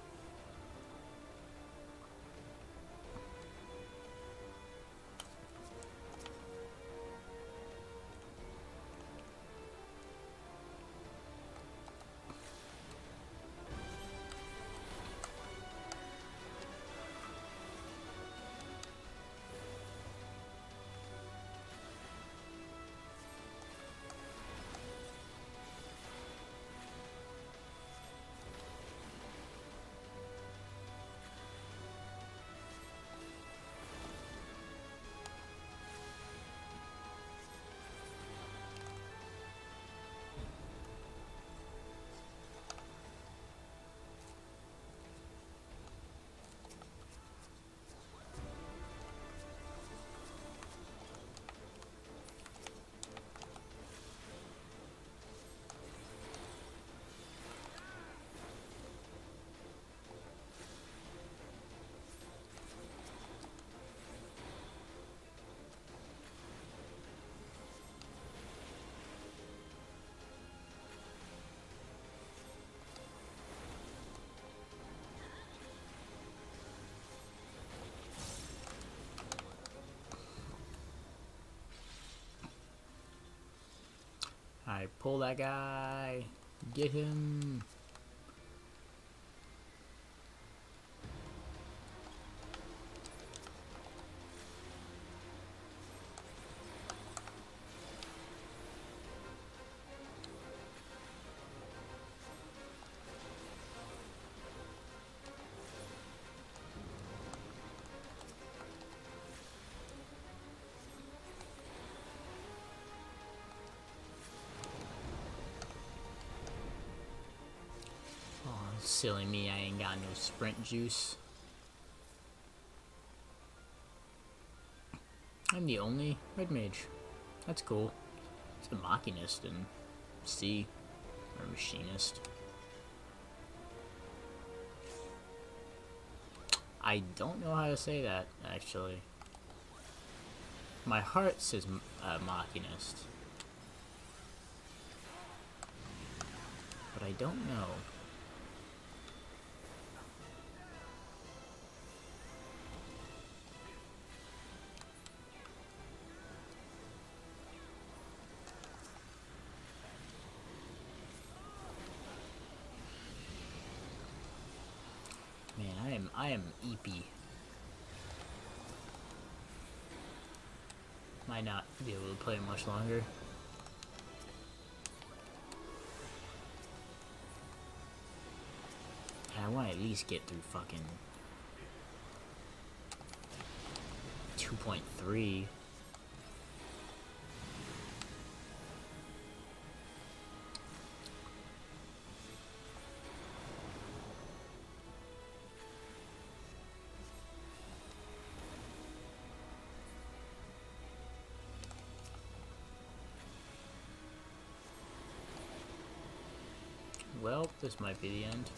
Alright, pull that guy. Get him. Silly me, I ain't got no sprint juice. I'm the only red mage. That's cool. It's a machinist and C, or machinist. I don't know how to say that, actually. My heart says machinist. But I don't know. Man, I am EP. Might not be able to play much longer. I want to at least get through fucking 2.3. Well, this might be the end.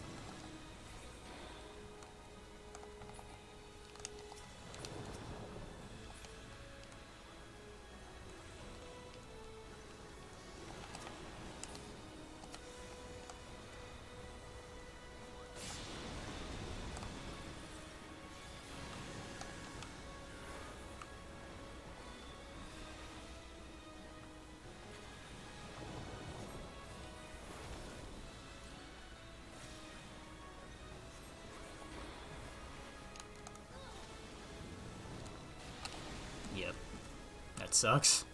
that sucks.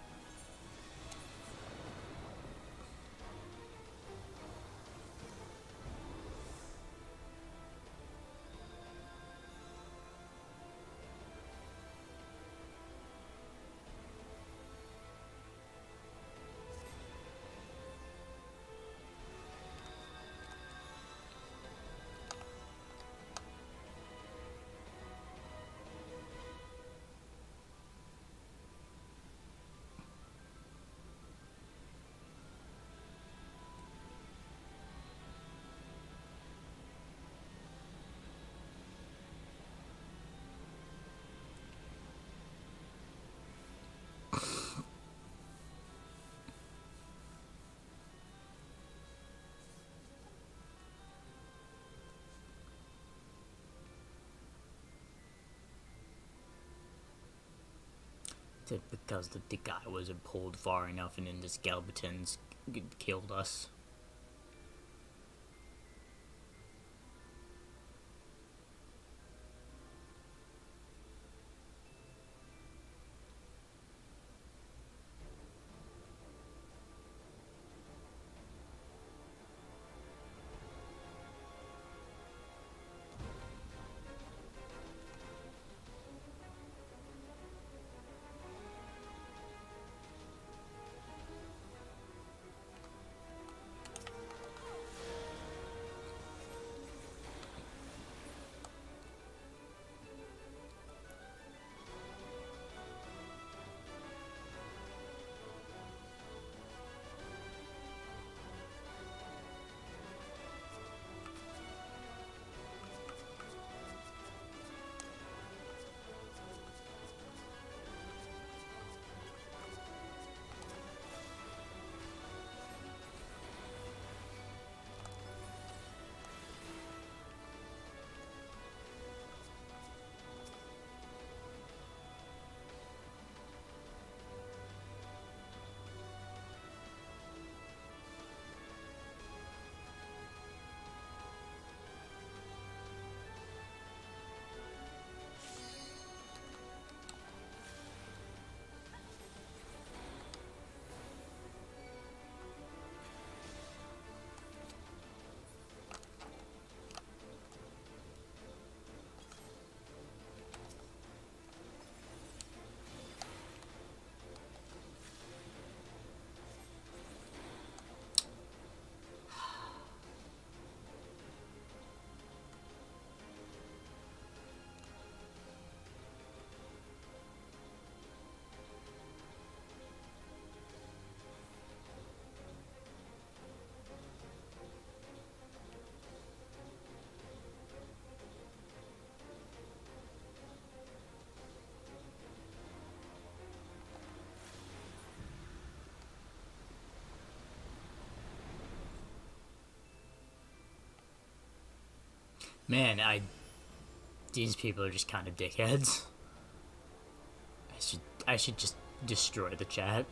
Because the guy wasn't pulled far enough and then the skeletons killed us. Man, these people are just kind of dickheads. I should just destroy the chat.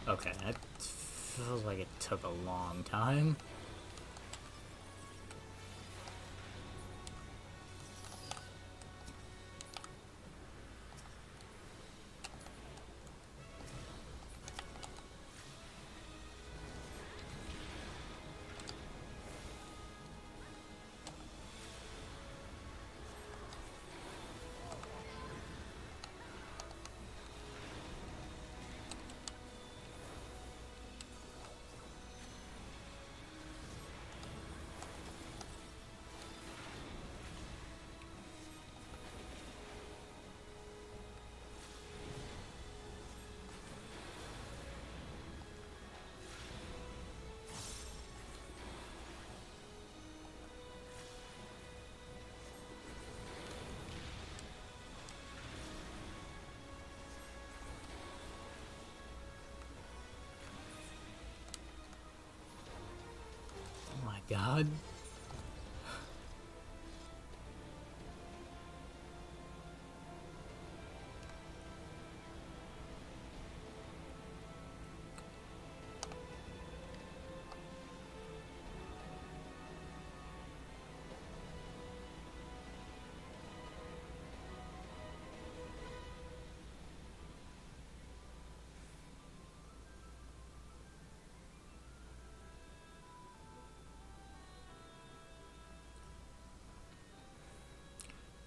Okay, that feels like it took a long time. god.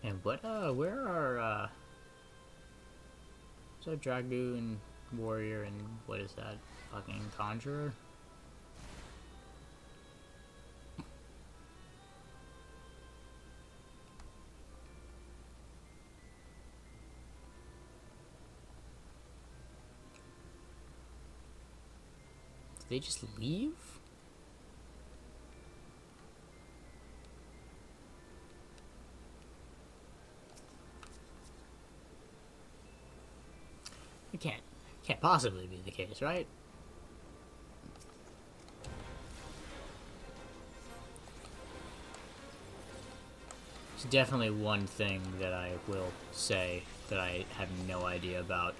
And what, where are, is that Dragoon Warrior and what is that? Fucking Conjurer? Did they just leave? It can't possibly be the case, right? It's definitely one thing that I will say that I have no idea about.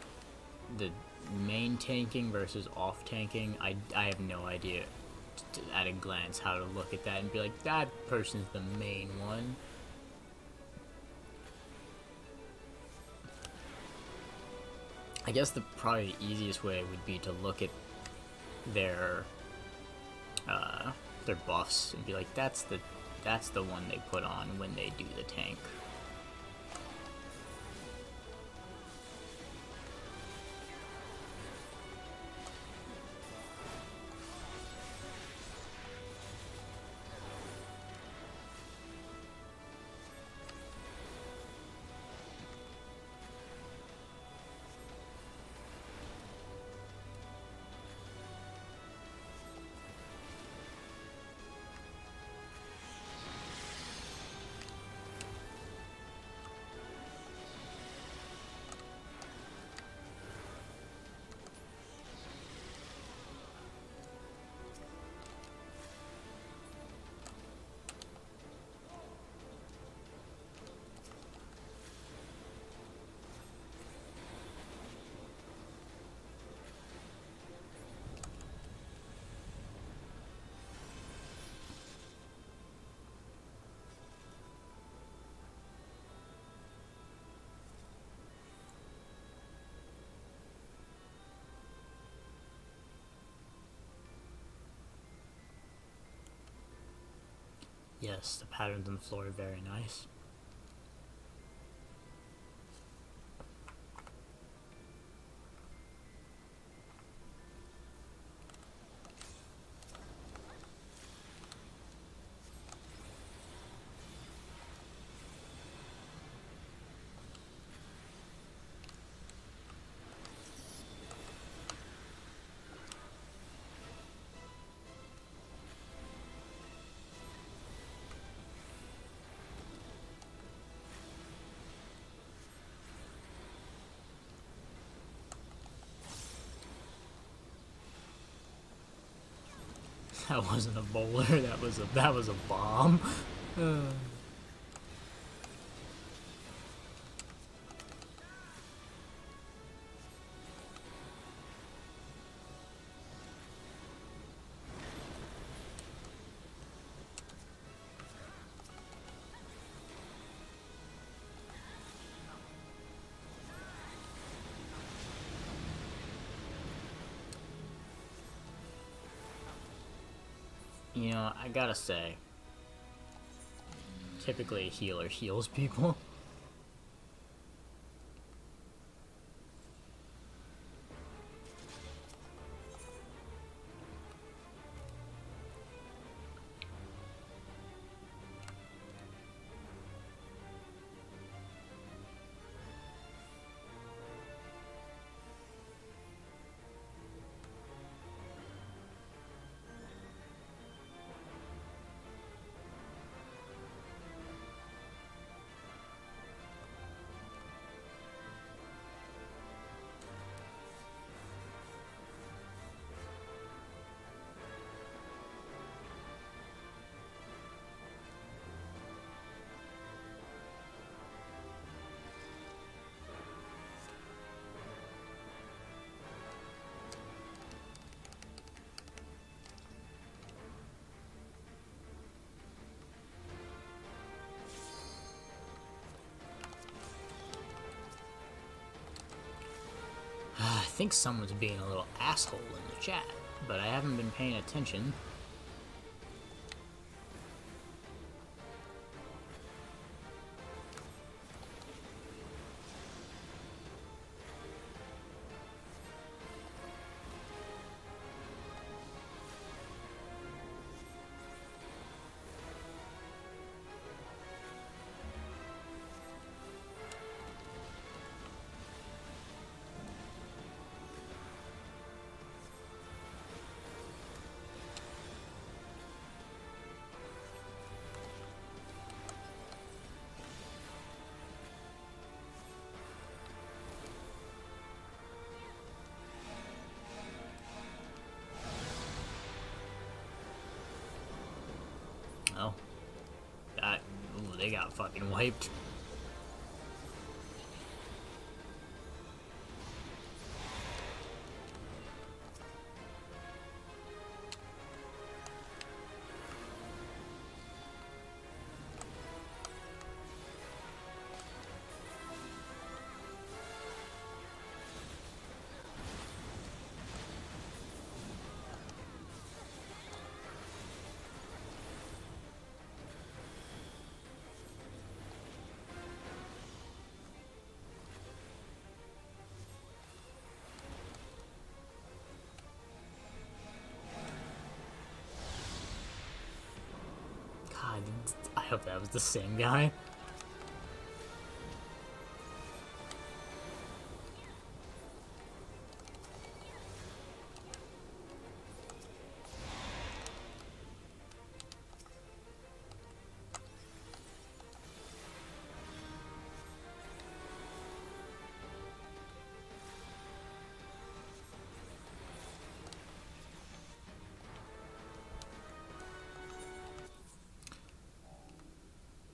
The main tanking versus off tanking, I have no idea at a glance how to look at that and be like, that person's the main one. I guess the probably easiest way would be to look at their buffs and be like, that's the one they put on when they do the tank. Yes, the patterns on the floor are very nice. That wasn't a bowler, that was a bomb. You know, I gotta say, typically a healer heals people. think someone's being a little asshole in the chat, but I haven't been paying attention. Oh. Ooh, they got fucking wiped. God, I hope that was the same guy.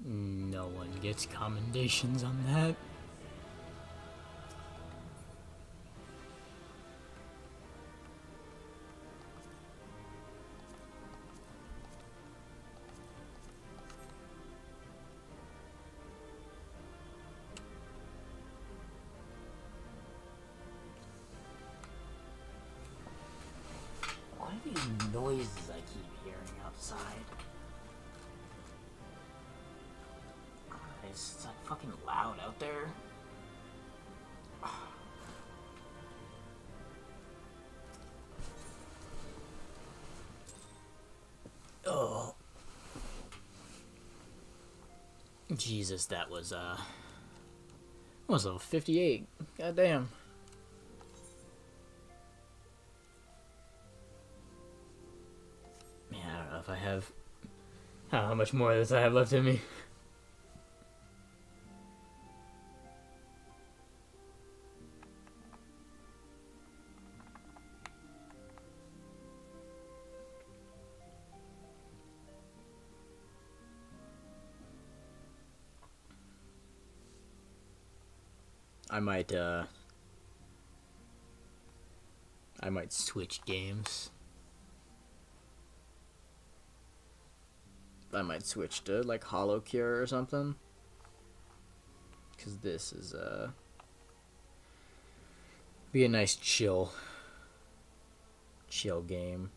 No one gets commendations on that. What are these noises I keep hearing outside? It's like fucking loud out there. Oh. Jesus, that was level 58. Goddamn. Man, I don't know if I have how much more of this I have left in me. I might switch games. I might switch to like Hollow Cure or something. Cause this is be a nice chill game.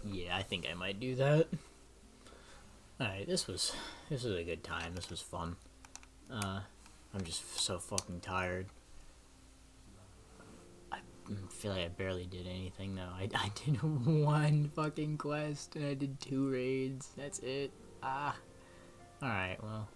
Yeah, I think I might do that. Alright, this was a good time. This was fun. I'm just so fucking tired. I feel like I barely did anything though. I did one fucking quest and I did 2 raids. That's it. Alright, well.